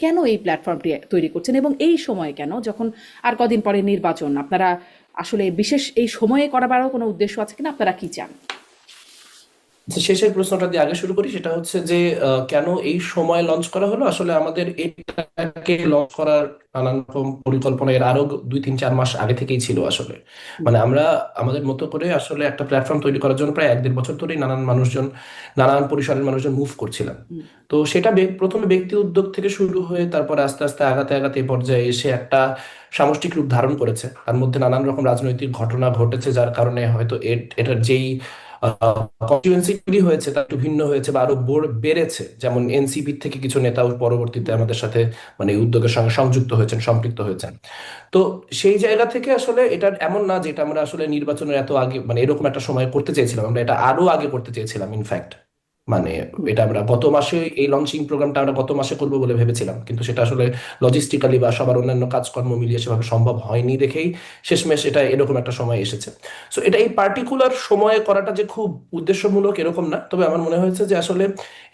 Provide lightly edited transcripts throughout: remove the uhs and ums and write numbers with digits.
কেন এই প্ল্যাটফর্মটি তৈরি করছেন এবং এই সময়ে কেন, যখন আর কদিন পরে নির্বাচন, আপনারা আসলে বিশেষ এই সময়ে করাবারও কোনো উদ্দেশ্য আছে কিনা, আপনারা কি চান? আচ্ছা, শেষের প্রশ্নটা দিয়ে আগে শুরু করি। সেটা হচ্ছে যে কেন এই সময় লঞ্চ করা হলো। আসলে আমাদের এটাকে লঞ্চ করার নানান রকম পরিকল্পনা এর আরো 2-3-4 মাস আগে থেকেই ছিল আসলে। হুম, মানে আমরা আমাদের মতো করে আসলে একটা প্ল্যাটফর্ম তৈরি করার জন্য প্রায় 1-1.5 বছর ধরেই নানান মানুষজন, নানান পরিসরের মানুষজন মুভ করছিলাম। হুম, তো সেটা প্রথমে ব্যক্তি উদ্যোগ থেকে শুরু হয়ে তারপরে আস্তে আস্তে আগাতে আগাতে এই পর্যায়ে এসে একটা সামষ্টিক রূপ ধারণ করেছে। তার মধ্যে নানান রকম রাজনৈতিক ঘটনা ঘটেছে, যার কারণে হয়তো এটার যেই কনস্টিটুয়েন্সি হয়েছে তা একটু ভিন্ন হয়েছে বা আরো বেড়েছে। যেমন এনসিপি থেকে কিছু নেতাও পরবর্তীতে হুম। আমাদের সাথে মানে এই উদ্যোগের সঙ্গে সংযুক্ত হয়েছেন, সম্পৃক্ত হয়েছেন। তো সেই জায়গা থেকে আসলে এটা এমন না যে এটা আমরা আসলে নির্বাচনের এত আগে মানে এরকম একটা সময় করতে চেয়েছিলাম, আমরা এটা আরো আগে করতে চেয়েছিলাম ইনফ্যাক্ট। মানে হুম। এটা আমরা গত মাসে এই লঞ্চিং প্রোগ্রামটা আমরা গত মাসে করবো বলে ভেবেছিলাম, কিন্তু সেটা আসলে লজিস্টিক্যালি বা সবার অন্যান্য কাজকর্ম মিলিয়ে সেভাবে সম্ভব হয়নি দেখেই শেষমেশ এটা এরকম একটা সময় এসেছে। সো এটা এই পার্টিকুলার সময়ে করাটা যে খুব উদ্দেশ্যমূলক এরকম না, তবে আমার মনে হয়েছে যে আসলে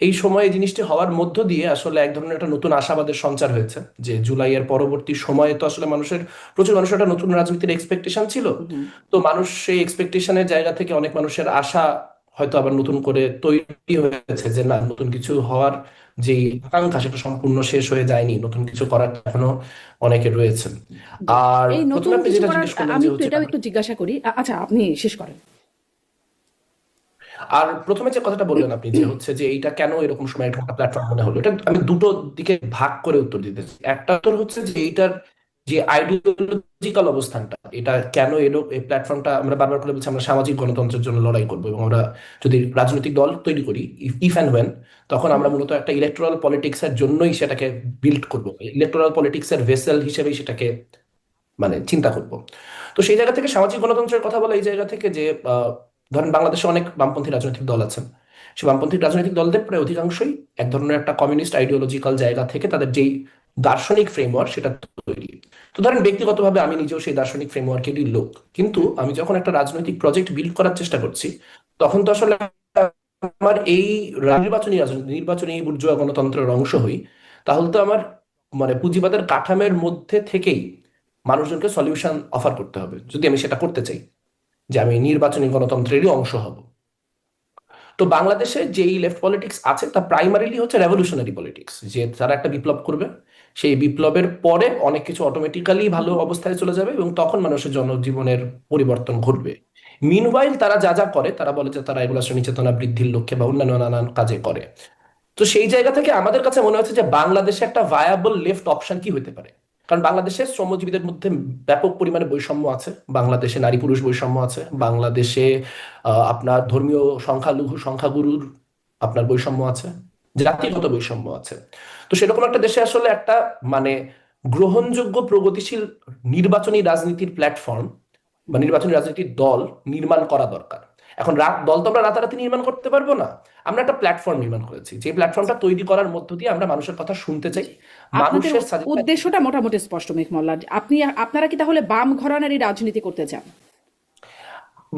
এই সময়ে জিনিসটি হওয়ার মধ্য দিয়ে আসলে এক ধরনের একটা নতুন আশাবাদের সঞ্চার হয়েছে। যে জুলাইয়ের পরবর্তী সময়ে তো আসলে প্রচুর মানুষের একটা নতুন রাজনীতির এক্সপেকটেশন ছিল। হুম। তো মানুষ সেই এক্সপেকটেশনের জায়গা থেকে অনেক মানুষের আশা হয়তো আবার নতুন করে তৈরি হয়েছে যে না, নতুন কিছু হওয়ার যে আকাঙ্ক্ষা সেটা সম্পূর্ণ শেষ হয়ে যায়নি, নতুন কিছু করার এখনো অনেকে রয়েছে। জি। আর এই প্রথমে নতুন আপনি কিছু যেটা করার জিজ্ঞেস করলেন আমি যে একটু হচ্ছে এটাও একটু জিজ্ঞাসা করি। আচ্ছা, আপনি শেষ করেন। আর প্রথমে যে কথাটা বললেন আপনি যে হচ্ছে যে এইটা কেন এরকম সময় একটা প্ল্যাটফর্ম মনে হলো, এটা আমি দুটো দিকে ভাগ করে উত্তর দিতে চাই। একটা উত্তর হচ্ছে যে এইটার যে আইডিওলজিক্যাল অবস্থানটা, এটা কেন এলো এই প্ল্যাটফর্মটা। আমরা বারবার করে বলছি আমরা সামাজিক গণতন্ত্রের জন্য লড়াই করবো, এবং আমরা যদি রাজনৈতিক দল তৈরি করি ইফ অ্যান্ড ওয়েন, তখন আমরা মূলত একটা ইলেকটোরাল পলিটিক্স এর জন্যই সেটাকে বিল্ড করবো, ইলেকটোরাল পলিটিক্স এর ভেসেল হিসেবেই সেটাকে মানে চিন্তা করব। তো সেই জায়গা থেকে সামাজিক গণতন্ত্রের কথা বলা এই জায়গা থেকে যে ধরেন বাংলাদেশে অনেক বামপন্থী রাজনৈতিক দল আছেন। সেই বামপন্থী রাজনৈতিক দলদের প্রায় অধিকাংশই এক ধরনের একটা কমিউনিস্ট আইডিওলজিক্যাল জায়গা থেকে তাদের যেই দার্শনিক ফ্রেমওয়ার্ক সেটা তৈরি। তো ধরেন ব্যক্তিগতভাবে আমি নিজেও সেই দার্শনিক ফ্রেমওয়ার্কেরই লোক, কিন্তু হুম। আমি যখন একটা রাজনৈতিক প্রজেক্ট বিল্ড করার চেষ্টা করছি, তখন তো আসলে আমার এই নির্বাচনী বুর্জোয়া গণতন্ত্রের অংশ হই। তাহলে তো আমার মানে পুঁজিবাদের কাঠামোর মধ্যে থেকেই মানুষজনকে সলিউশন অফার করতে হবে যদি আমি সেটা করতে চাই, যে আমি নির্বাচনী গণতন্ত্রেরই অংশ হব। তো বাংলাদেশে যেই লেফট পলিটিক্স আছে তা প্রাইমারিলি হচ্ছে রেভলিউশনারি পলিটিক্স, যে তারা একটা বিপ্লব করবে, সেই বিপ্লবের পরে অনেক কিছু অটোমেটিক্যালি ভালো অবস্থায় চলে যাবে এবং তখন মানুষের জনজীবনের পরিবর্তন ঘটবে। মিনওয়াইল তারা যা যা করে, তারা বলে যে তারা এগুলো শ্রেণী চেতনা বৃদ্ধির লক্ষ্যে বা অন্যান্য নানান কাজে করে। তো সেই জায়গা থেকে আমাদের কাছে মনে হচ্ছে যে বাংলাদেশে একটা ভায়াবল লেফট অপশন কি হতে পারে। কারণ বাংলাদেশের শ্রমজীবীদের মধ্যে ব্যাপক পরিমাণে বৈষম্য আছে, বাংলাদেশে নারী পুরুষ বৈষম্য আছে, বাংলাদেশে আপনার ধর্মীয় সংখ্যালঘু সংখ্যাগুরুর আপনার বৈষম্য আছে, জাতিগত বৈষম্য আছে। তো সেরকম একটা দেশে আসলে একটা মানে গ্রহণযোগ্য প্রগতিশীল নির্বাচনী রাজনীতির প্ল্যাটফর্ম বা নির্বাচনী রাজনীতির দল নির্মাণ করা দরকার। এখন দল তো আমরা রাতারাতি নির্মাণ করতে পারবো না। আমরা একটা প্ল্যাটফর্ম নির্মাণ করেছি, যে প্ল্যাটফর্মটা তৈরি করার মধ্য দিয়ে আমরা মানুষের কথা শুনতে চাই, জি। আপনাদের মানুষের সাজেশন। উদ্দেশ্যটা মোটামুটি স্পষ্ট, মেঘমল্লা। আপনারা কি তাহলে বাম ঘরানারই রাজনীতি করতে চান?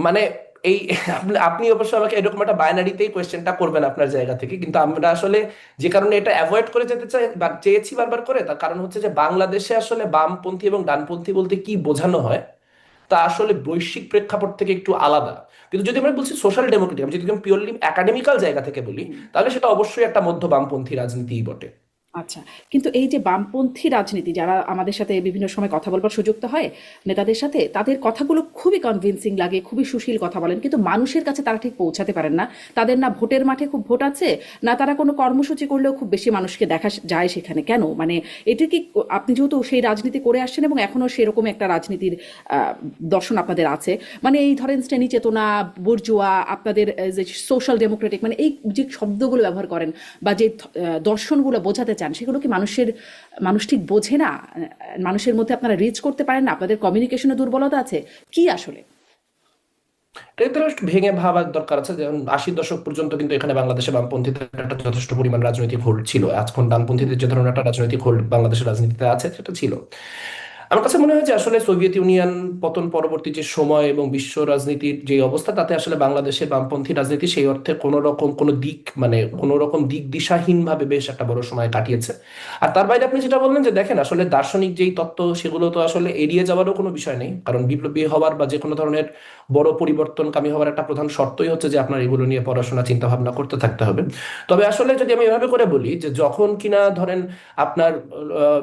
মানে এই আপনি আপনি অবশ্য আমাকে এরকম একটা বাইনারিতেই কোয়েশ্চেনটা করবেন আপনার জায়গা থেকে, কিন্তু আমরা আসলে যে কারণে এটা অ্যাভয়েড করে যেতে চাই বা চেয়েছি বারবার করে, তার কারণ হচ্ছে যে বাংলাদেশে আসলে বামপন্থী এবং ডানপন্থী বলতে কি বোঝানো হয় তা আসলে বৈশ্বিক প্রেক্ষাপট থেকে একটু আলাদা। কিন্তু যদি আমরা বলছি সোশ্যাল ডেমোক্রেটিক, আমি যদি পিওরলি একাডেমিক্যাল জায়গা থেকে বলি, তাহলে সেটা অবশ্যই একটা মধ্য বামপন্থী রাজনীতিই বটে। আচ্ছা, কিন্তু এই যে বামপন্থী রাজনীতি, যারা আমাদের সাথে বিভিন্ন সময় কথা বলবার সুযোগ তো হয় নেতাদের সাথে, তাদের কথাগুলো খুবই কনভিন্সিং লাগে, খুবই সুশীল কথা বলেন, কিন্তু মানুষের কাছে তারা ঠিক পৌঁছাতে পারেন না। তাদের না ভোটের মাঠে খুব ভোট আছে, না তারা কোনো কর্মসূচি করলেও খুব বেশি মানুষকে দেখা যায় সেখানে। কেন, মানে এটা কি, আপনি যেহেতু সেই রাজনীতি করে আসছেন এবং এখনো সেরকম একটা রাজনীতির দর্শন আপনাদের আছে, মানে এই ধরেন শ্রেণী চেতনা, বুর্জোয়া, আপনাদের যে সোশ্যাল ডেমোক্রেটিক, মানে এই যে শব্দগুলো ব্যবহার করেন বা যে দর্শনগুলো বোঝাতে চান, সেগুলো কি মানুষ ঠিক বোঝে না? মানুষের মধ্যে আপনারা রিচ করতে পারেন না? আপনাদের কমিউনিকেশনে দুর্বলতা আছে কি আসলে? এটা একটু ভেঙে ভাবার দরকার আছে। যেমন 80-র দশক পর্যন্ত কিন্তু এখানে বাংলাদেশে বামপন্থীদের একটা যথেষ্ট পরিমাণ রাজনৈতিক হোল্ড ছিল। এখন ডানপন্থীদের যে ধরনের একটা রাজনৈতিক হোল্ড বাংলাদেশের রাজনীতিতে আছে সেটা ছিল। আমার কাছে মনে হয় যে আসলে সোভিয়েত ইউনিয়ন পতন পরবর্তী যে সময় এবং বিশ্ব রাজনীতির যে অবস্থা, তাতে আসলে বাংলাদেশের বামপন্থী রাজনীতি সেই অর্থে কোনো রকম কোনো দিক মানে কোনো রকম দিক দিশাহীন ভাবে বেশ একটা বড় সময় কাটিয়েছে। আর তার বাইরে আপনি যেটা বললেন যে দেখেন আসলে দার্শনিক যেই তত্ত্ব সেগুলো তো আসলে এড়িয়ে যাওয়ারও কোনো বিষয় নেই, কারণ বিপ্লবী হওয়ার বা যে কোনো ধরনের বড় পরিবর্তনকামী হওয়ার একটা প্রধান শর্তই হচ্ছে যে আপনার এগুলো নিয়ে পড়াশোনা চিন্তা ভাবনা করতে থাকতে হবে। তবে আসলে যদি আমি এভাবে করে বলি যে যখন কিনা ধরেন আপনার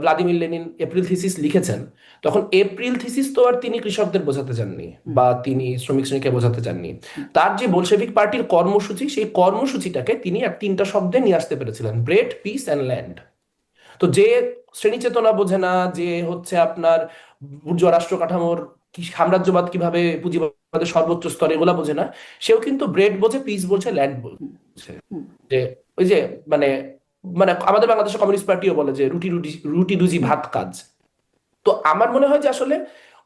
ভ্লাদিমির লেনিন এপ্রিল থিসিস লিখেছেন, তখন এপ্রিল থিসিস তো আর তিনি কৃষকদের বোঝাতে চাননি হুম, বা তিনি শ্রমিক শ্রেণীকে বোঝাতে চাননি। হুম, তার যে বলশেভিক পার্টির কর্মসূচি, সেই কর্মসূচিটাকে তিনি আর তিনটা শব্দে নিয়ে আসতে পেরেছিলেন: ব্রেড, পিস অ্যান্ড ল্যান্ড। তো যে শ্রেণী চেতনা বোঝে না, যে হচ্ছে আপনার বুর্জোয়া রাষ্ট্র কাঠামোর কি সাম্রাজ্যবাদ কিভাবে পুঁজিবাদের সর্বোচ্চ স্তরে, এগুলা বোঝে না, সেও কিন্তু ব্রেড বোঝে, পিস বোঝে, ল্যান্ড হুম, বোঝে। হুম, যে ওই যে মানে মানে আমাদের বাংলাদেশের কমিউনিস্ট পার্টিও বলে যে রুটি রুটি রুটি রুজি হুম। ভাত কাজ। তো আমার মনে হয় যে আসলে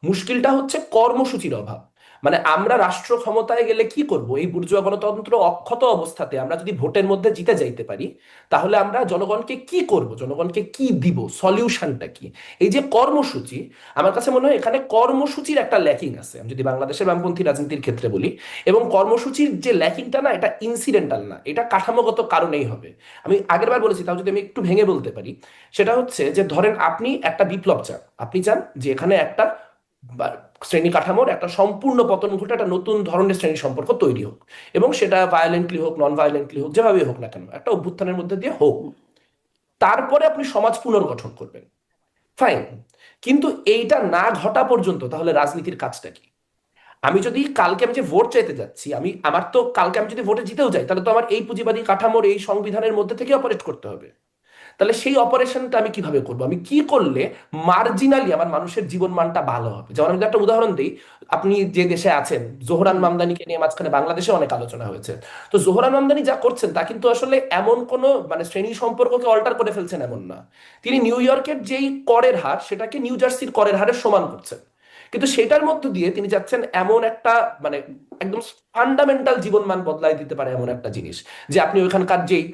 মুশকিলটা হচ্ছে কর্মসূচির অভাব। মানে আমরা রাষ্ট্র ক্ষমতায় গেলে কি করব, এই বুর্জোয়া গণতন্ত্র অক্ষত অবস্থাতে আমরা যদি ভোটের মধ্যে জিতে যাইতে পারি, তাহলে আমরা জনগণকে কি করব, জনগণকে কি দিব, সলিউশনটা কি? এই যে কর্মসূচি, আমার কাছে মনে হয় এখানে কর্মসূচির একটা ল্যাকিং আছে, আমি যদি বাংলাদেশের বামপন্থী রাজনীতির ক্ষেত্রে বলি। এবং কর্মসূচির যে ল্যাকিংটা না, এটা ইনসিডেন্টাল না, এটা কাঠামোগত কারণেই হবে। আমি আগের বার বলেছি, তাও যদি আমি একটু ভেঙে বলতে পারি, সেটা হচ্ছে যে ধরেন আপনি একটা বিপ্লব চান, আপনি চান যে এখানে একটা শ্রেণী কাঠামোর একটা সম্পূর্ণ পতন ঘটে, একটা নতুন ধরনের শ্রেণী সম্পর্ক তৈরি হোক, এবং সেটা ভায়োলেন্টলি হোক, নন ভায়োলেন্টলি হোক, যেভাবেই হোক না কেন, একটা অভ্যুত্থানের মধ্যে দিয়ে হোক। তারপরে আপনি সমাজ পুনর্গঠন করবেন, ফাইন। কিন্তু এইটা না ঘটা পর্যন্ত তাহলে রাজনীতির কাজটা কি? আমি যদি কালকে আমি যে ভোট চাইতে যাচ্ছি, আমার তো কালকে আমি যদি ভোটে জিতেও যাই, তাহলে তো আমার এই পুঁজিবাদী কাঠামোর এই সংবিধানের মধ্যে থেকে অপারেট করতে হবে। তাহলে সেই অপারেশনটা আমি কিভাবে করব, আমি কি করলে মার্জিনালি আমার মানুষের জীবন মানটা ভালো হবে? যেমন আমি যদি একটা উদাহরণ দিই, আপনি যে দেশে আছেন, জোহরান হুম, মামদানিকে নিয়ে মাঝখানে বাংলাদেশে অনেক আলোচনা হয়েছে। তো জোহরান মামদানি যা করছেন তা কিন্তু আসলে এমন কোনো মানে শ্রেণী সম্পর্ককে অল্টার করে ফেলছেন এমন না। তিনি নিউ ইয়র্কের যেই করের হার, সেটাকে নিউ জার্সির করের হারের সমান করছেন। কিন্তু সেটার মধ্য দিয়ে তিনি যাচ্ছেন এমন একটা মানে একদম ফান্ডামেন্টাল জীবনমান বদলাই দিতে পারে এমন একটা জিনিস, যে আপনি ওইখানকার যেই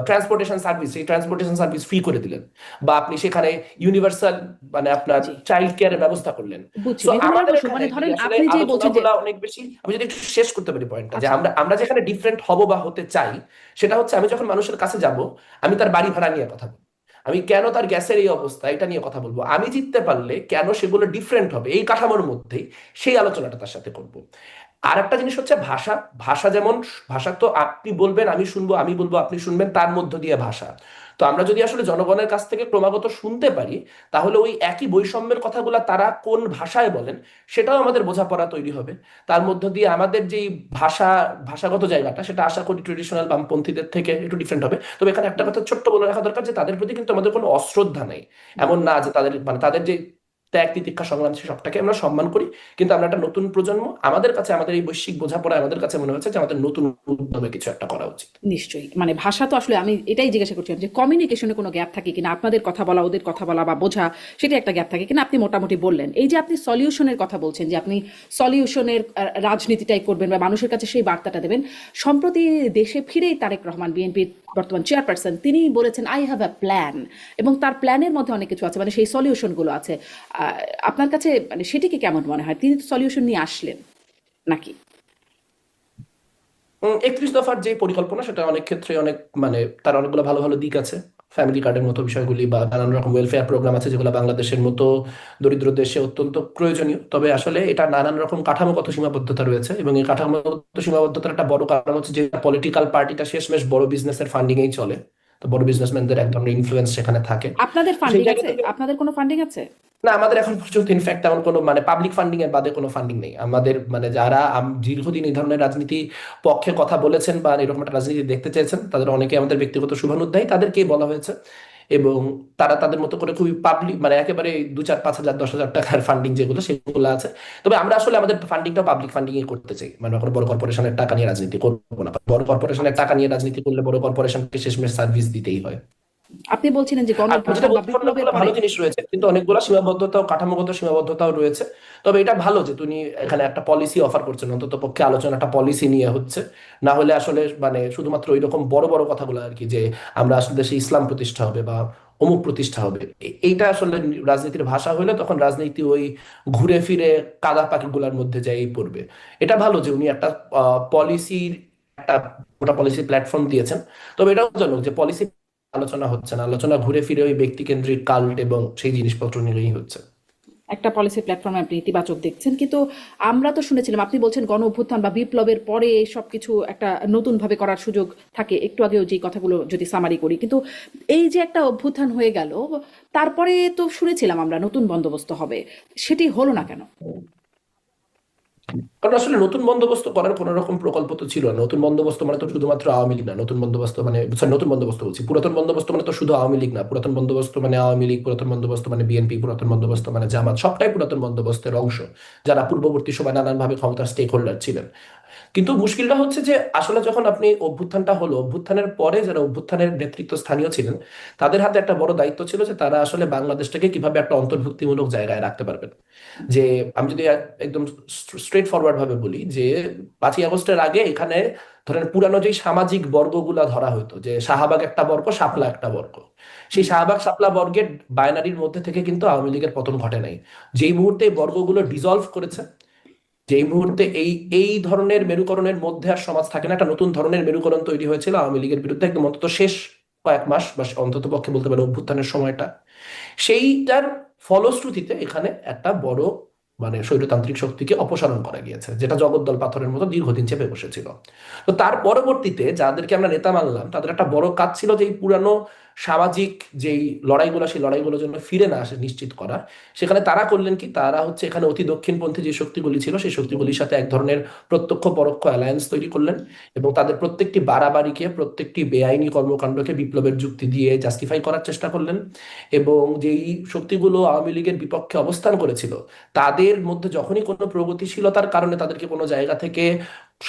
ট্রান্সপোর্টেশন সার্ভিস, সেই ট্রান্সপোর্টেশন সার্ভিস ফ্রি করে দিলেন, বা আপনি সেখানে ইউনিভার্সাল মানে আপনার জি, চাইল্ড কেয়ারের ব্যবস্থা করলেন। বুঝছি সো মেহবুব আমাদের বসু, এখানে মানে যদি ধরেন আসলে আপনি যে বলছেন যে আলোচনাগুলো অনেক বেশি, আমি যদি একটু শেষ করতে পারি পয়েন্টটা, যে আচ্ছা, আমরা আমরা যেখানে ডিফারেন্ট হব বা হতে চাই, সেটা হচ্ছে আমি যখন মানুষের কাছে যাব, আমি তার বাড়ি ভাড়া নিয়ে কথা বলবো, আমি কেন তার গ্যাসের এই অবস্থা এটা নিয়ে কথা বলবো, আমি জিততে পারলে কেন সেগুলো ডিফারেন্ট হবে এই কাঠামোর মধ্যেই, সেই আলোচনাটা তার সাথে করব। আর একটা জিনিস হচ্ছে ভাষা। ভাষা যেমন, ভাষা তো আপনি বলবেন আমি শুনবো, আমি বলবো আপনি শুনবেন, তার মধ্য দিয়ে ভাষা। তো আমরা যদি আসলে জনগণের কাছ থেকে ক্রমাগত শুনতে পারি, তাহলে ওই একই বৈষম্যের কথাগুলা তারা কোন ভাষায় বলেন, সেটাও আমাদের বোঝাপড়া তৈরি হবে। তার মধ্য দিয়ে আমাদের যেই ভাষা, ভাষাগত জায়গাটা, সেটা আশা করি ট্রেডিশনাল বামপন্থীদের থেকে একটু ডিফারেন্ট হবে। তবে এখানে একটা হুম, কথা ছোট্ট বলে রাখা দরকার, যে তাদের প্রতি কিন্তু আমাদের কোনো অশ্রদ্ধা নেই। হুম। এমন না যে তাদের মানে তাদের যে ত্যাগ তিতিক্ষা সংগ্রাম, সে সবটাকে আমরা সম্মান করি। কিন্তু আমরা একটা নতুন প্রজন্ম, আমাদের কাছে আমাদের এই বৈশ্বিক বোঝাপড়া, আমাদের কাছে মনে হচ্ছে যে আমাদের নতুন উদ্যমে কিছু একটা করা উচিত। নিশ্চয়ই, মানে ভাষা তো আসলে আমি এটাই জিজ্ঞাসা করছিলাম যে কমিউনিকেশনে কোনো গ্যাপ থাকে কিনা, আপনাদের কথা বলা ওদের কথা বলা বা বোঝা, সেটা একটা গ্যাপ থাকে কিনা। আপনি মোটামুটি বললেন। এই যে আপনি সলিউশনের কথা বলছেন, যে আপনি সলিউশনের রাজনীতিটাই করবেন বা মানুষের কাছে সেই বার্তাটা দেবেন। সম্প্রতি দেশে ফিরেই তারেক রহমান, বিএনপির বর্তমান চেয়ারপারসন, তিনি বলেছেন আই হ্যাভ আ প্ল্যান, এবং তার প্ল্যানের মধ্যে অনেক কিছু আছে, মানে সেই সলিউশনগুলো আছে। আপনার কাছে মানে সেটিকে কেমন মনে হয়? তিনি তো সলিউশন নিয়ে আসলেন নাকি? 31 দফার যে পরিকল্পনা, সেটা অনেক ক্ষেত্রে অনেক মানে তার অনেকগুলো ভালো ভালো দিক আছে। ফ্যামিলি কার্ডের মতো বিষয়গুলি বা নানান রকম ওয়েলফেয়ার প্রোগ্রাম আছে, যেগুলো বাংলাদেশের মতো দরিদ্র দেশে অত্যন্ত প্রয়োজনীয়। তবে আসলে এটা নানান রকম কাঠামোগত সীমাবদ্ধতা রয়েছে, এবং এই কাঠামোগত সীমাবদ্ধতার একটা বড় কারণ হচ্ছে যে পলিটিক্যাল পার্টিটা শেষমেশ বড় বিজনেসের ফান্ডিংয়েই চলে। তো বড় বিজনেসম্যানদের এক ধরনের ইনফ্লুয়েন্স সেখানে থাকে। আপনাদের তো সেই ফান্ডিং জায়গা আছে? থেকে আপনাদের কোনো ফান্ডিং আছে? না, আমাদের এখন পর্যন্ত ইনফ্যাক্ট তেমন কোনো মানে পাবলিক ফান্ডিং এর বাদে কোনো ফান্ডিং নেই আমাদের। মানে যারা দীর্ঘদিন এই ধরনের রাজনীতি পক্ষে কথা বলেছেন বা এরকম একটা রাজনীতি দেখতে চেয়েছেন, তাদের অনেকে আমাদের ব্যক্তিগত শুভানুধ্যায়ী, তাদেরকেই বলা হয়েছে। এবং তারা তাদের মতো করে খুবই পাবলিক মানে একেবারে 2, 4, 5 হাজার 10,000 টাকার ফান্ডিং যেগুলো, সেগুলো আছে। তবে আমরা আসলে আমাদের ফান্ডিংটা পাবলিক ফান্ডিং এ করতে চাই, মানে কোনো বড় কর্পোরেশনের টাকা নিয়ে রাজনীতি করবো না। বড় কর্পোরেশনের আচ্ছা, টাকা নিয়ে রাজনীতি করলে বড় কর্পোরেশনকে শেষমেশ সার্ভিস দিতেই হয়। আপনি বলছিলেন যে গণ আর যেটা অভ্যুত্থান বা বলতে পারেন, বিপ্লবের অনেকগুলো পরে। ভালো জিনিস রয়েছে, কিন্তু অনেকগুলো সীমাবদ্ধতা ও কাঠামোগত সীমাবদ্ধতাও রয়েছে। তবে এটা ভালো যে তুমি এখানে একটা পলিসি অফার করছেন, অন্তত পক্ষে আলোচনাটা পলিসি নিয়ে হচ্ছে। না হলে আসলে মানে শুধুমাত্র ওই রকম বড় বড় কথাগুলো আর কি, যে আমরা আসলে দেশে ইসলাম প্রতিষ্ঠা হবে বা অমুক প্রতিষ্ঠা হবে। এইটা আসলে রাজনীতির ভাষা হলে তখন রাজনীতি ওই ঘুরে ফিরে কাদা পাখিগুলোর মধ্যে যাই পড়বে। এটা ভালো যে উনি একটা পলিসির একটা গোটা পলিসি প্ল্যাটফর্ম দিয়েছেন। তবে এটাও জানো যে পলিসি আলোচনা হচ্ছে না, আলোচনা ঘুরে ফিরে ওই ব্যক্তি কেন্দ্রিক কাল্ট এবং সেই জিনিসপত্র নিয়েই হচ্ছে। একটা পলিসি প্ল্যাটফর্মে আপনি ইতিবাচক দেখছেন, কিন্তু আমরা তো শুনেছিলাম আপনি বলছেন গণ অভ্যুত্থান বা বিপ্লবের পরে সবকিছু একটা নতুন ভাবে করার সুযোগ থাকে, একটু আগেও যে কথাগুলো যদি সামারি করি, কিন্তু এই যে একটা অভ্যুত্থান হয়ে গেল, তারপরে তো শুনেছিলাম আমরা নতুন বন্দোবস্ত হবে, সেটি হলো না কেন? কারণ আসলে নতুন বন্দোবস্ত করার কোন রকম প্রকল্প তো ছিল না। নতুন বন্দোবস্ত মানে তো শুধুমাত্র আওয়ামী লীগ না, নতুন বন্দোবস্ত মানে sorry, নতুন বন্দোবস্ত বলছি, পুরাতন বন্দোবস্ত মানে তো শুধু আওয়ামী লীগ না, পুরাতন বন্দোবস্ত মানে আওয়ামী লীগ, পুরাতন বন্দোবস্ত মানে বিএনপি, পুরাতন বন্দোবস্ত মানে জামাত, সবটাই পুরাতন বন্দোবস্তের অংশ, যারা পূর্ববর্তী সময় নানানভাবে ক্ষমতার স্টেক হোল্ডার ছিলেন। কিন্তু মুশকিলটা হচ্ছে যে আসলে যখন আপনি অভ্যুত্থানটা হলো, অভ্যুত্থানের পরে যারা অভ্যুত্থানের নেতৃত্ব স্থানীয় ছিলেন, তাদের হাতে একটা বড় দায়িত্ব ছিল যে তারা আসলে বাংলাদেশটাকে কিভাবে একটা অন্তর্ভুক্তিমূলক জায়গায় রাখতে পারবেন। যে আমি যদি একদম স্ট্রেট ফরওয়ার্ড ভাবে বলি যে 5ই আগস্টের আগে এখানে ধরেন পুরানো যে সামাজিক বর্গগুলা ধরা হতো, যে শাহবাগ একটা বর্গ, শাপলা একটা বর্গ, সেই শাহবাগ শাপলা বর্গের বাইনারির মধ্যে থেকে কিন্তু আওয়ামী লীগের পতন ঘটে নাই। যেই মুহূর্তে এই বর্গগুলো ডিজলভ করেছে, যেই মুহূর্তে এই এই ধরনের মেরুকরণের মধ্যে আর সমাজ থাকে না, একটা নতুন ধরনের মেরুকরণ তৈরি হয়েছিল আওয়ামী লীগের বিরুদ্ধে, একদম অন্তত শেষ কয়েক মাস বা অন্তত পক্ষে বলতে পারে অভ্যুত্থানের সময়টা, সেইটার ফলশ্রুতিতে এখানে একটা বড় মানে স্বৈরতান্ত্রিক শক্তিকে অপসারণ করা গিয়েছে, যেটা জগদ্দল পাথরের মতো দীর্ঘদিন চেপে বসেছিল। তো তার পরবর্তীতে যাদেরকে আমরা নেতা মানলাম, তাদের একটা বড় কাজ ছিল যে এই পুরানো সামাজিক যেই লড়াইগুলো, সেই লড়াইগুলো যেন ফিরে না আসে নিশ্চিত করা। সেখানে তারা করলেন কি, তারা হচ্ছে এখানে অতি দক্ষিণপন্থী যে শক্তিগুলি ছিল সেই শক্তিগুলির সাথে এক ধরনের প্রত্যক্ষ পরোক্ষ অ্যালায়েন্স তৈরি করলেন, এবং তাদের প্রত্যেকটি বাড়াবাড়িকে, প্রত্যেকটি বেআইনি কর্মকাণ্ডকে বিপ্লবের যুক্তি দিয়ে জাস্টিফাই করার চেষ্টা করলেন। এবং যেই শক্তিগুলো আওয়ামী লীগের বিপক্ষে অবস্থান করেছিল, তাদের মধ্যে যখনই কোনো প্রগতিশীলতার কারণে তাদেরকে কোনো জায়গা থেকে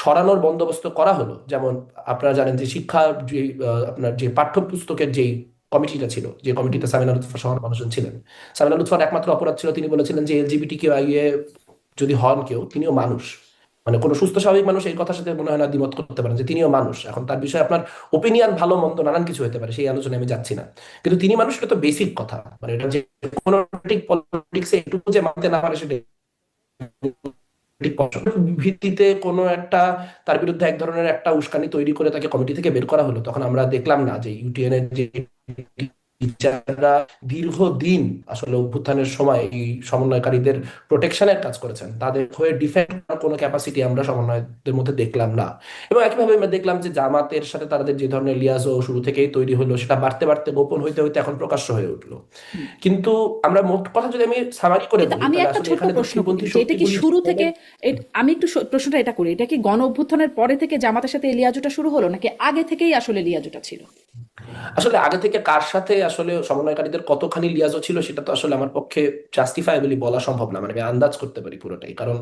সরানোর বন্দোবস্ত করা হলো, যেমন আপনারা জানেন যে শিক্ষা যে আপনার যে পাঠ্যপুস্তকের যেই কমিটিটা ছিল, যে কমিটিতে সামিনা লুৎফা সহ মানুষজন ছিলেন, সামিনা লুৎফার একমাত্র অপরাধ ছিল তিনি বলেছিলেন যে এলজিবিটি কেউ আইয়ে যদি হন কেউ, তিনিও মানুষ। মানে কোনো সুস্থ স্বাভাবিক মানুষ এই কথার সাথে মনে হয় না দ্বিমত করতে পারেন যে তিনিও মানুষ। এখন তার বিষয়ে আপনার ওপিনিয়ন ভালো মন্দ নানান কিছু হতে পারে, সেই আলোচনায় আমি যাচ্ছি না, কিন্তু তিনি মানুষ, এটা তো বেসিক কথা। মানে এটা যে কোনো পলিটিক্সে একটু যে মানতে না পারে সেটা ভিত্তিতে কোনো একটা তার বিরুদ্ধে এক ধরনের একটা উস্কানি তৈরি করে তাকে কমিটি থেকে বের করা হলো, তখন আমরা দেখলাম না যে ইউটিএন এর যে টিচাররা দীর্ঘদিন আসলে অভ্যুত্থানের সময় এই সমন্বয়কারীদের প্রোটেকশনের কাজ করেছেন, তাদের হয়ে ডিফেন্ড করার কোনো ক্যাপাসিটি আমরা সমন্বয়কদের মধ্যে দেখলাম না। এবং একইভাবে আমরা দেখলাম যে জামাতের সাথে তাদের যে ধরনের লিয়াজও শুরু থেকেই তৈরি হলো, সেটা বাড়তে বাড়তে গোপন হইতে হইতে এখন প্রকাশ্য হয়ে উঠলো। কিন্তু আমরা মোট কথা যদি আমি সামারি করে কিন্তু বলি, আমি তাহলে একটা আসলে ছোট্ট এখানে প্রশ্ন করি দক্ষিণপন্থী যে এটা কি শক্তিগুলি শুরু থেকে, আমি একটু প্রশ্নটা এটা করি, এটা কি গণ অভ্যুত্থানের পরে থেকে জামাতের সাথে লিয়াজোটা শুরু হলো, নাকি আগে থেকেই আসলে লিয়াজোটা ছিল? আসলে আগে থেকে কার সাথে আসলে সমন্বয়কারীদের কতখানি লিয়াজও ছিল সেটা তো আসলে আমার পক্ষে জাস্টিফাইবলি বলা সম্ভব না। মানে আমি আন্দাজ করতে পারি পুরোটাই, কারণ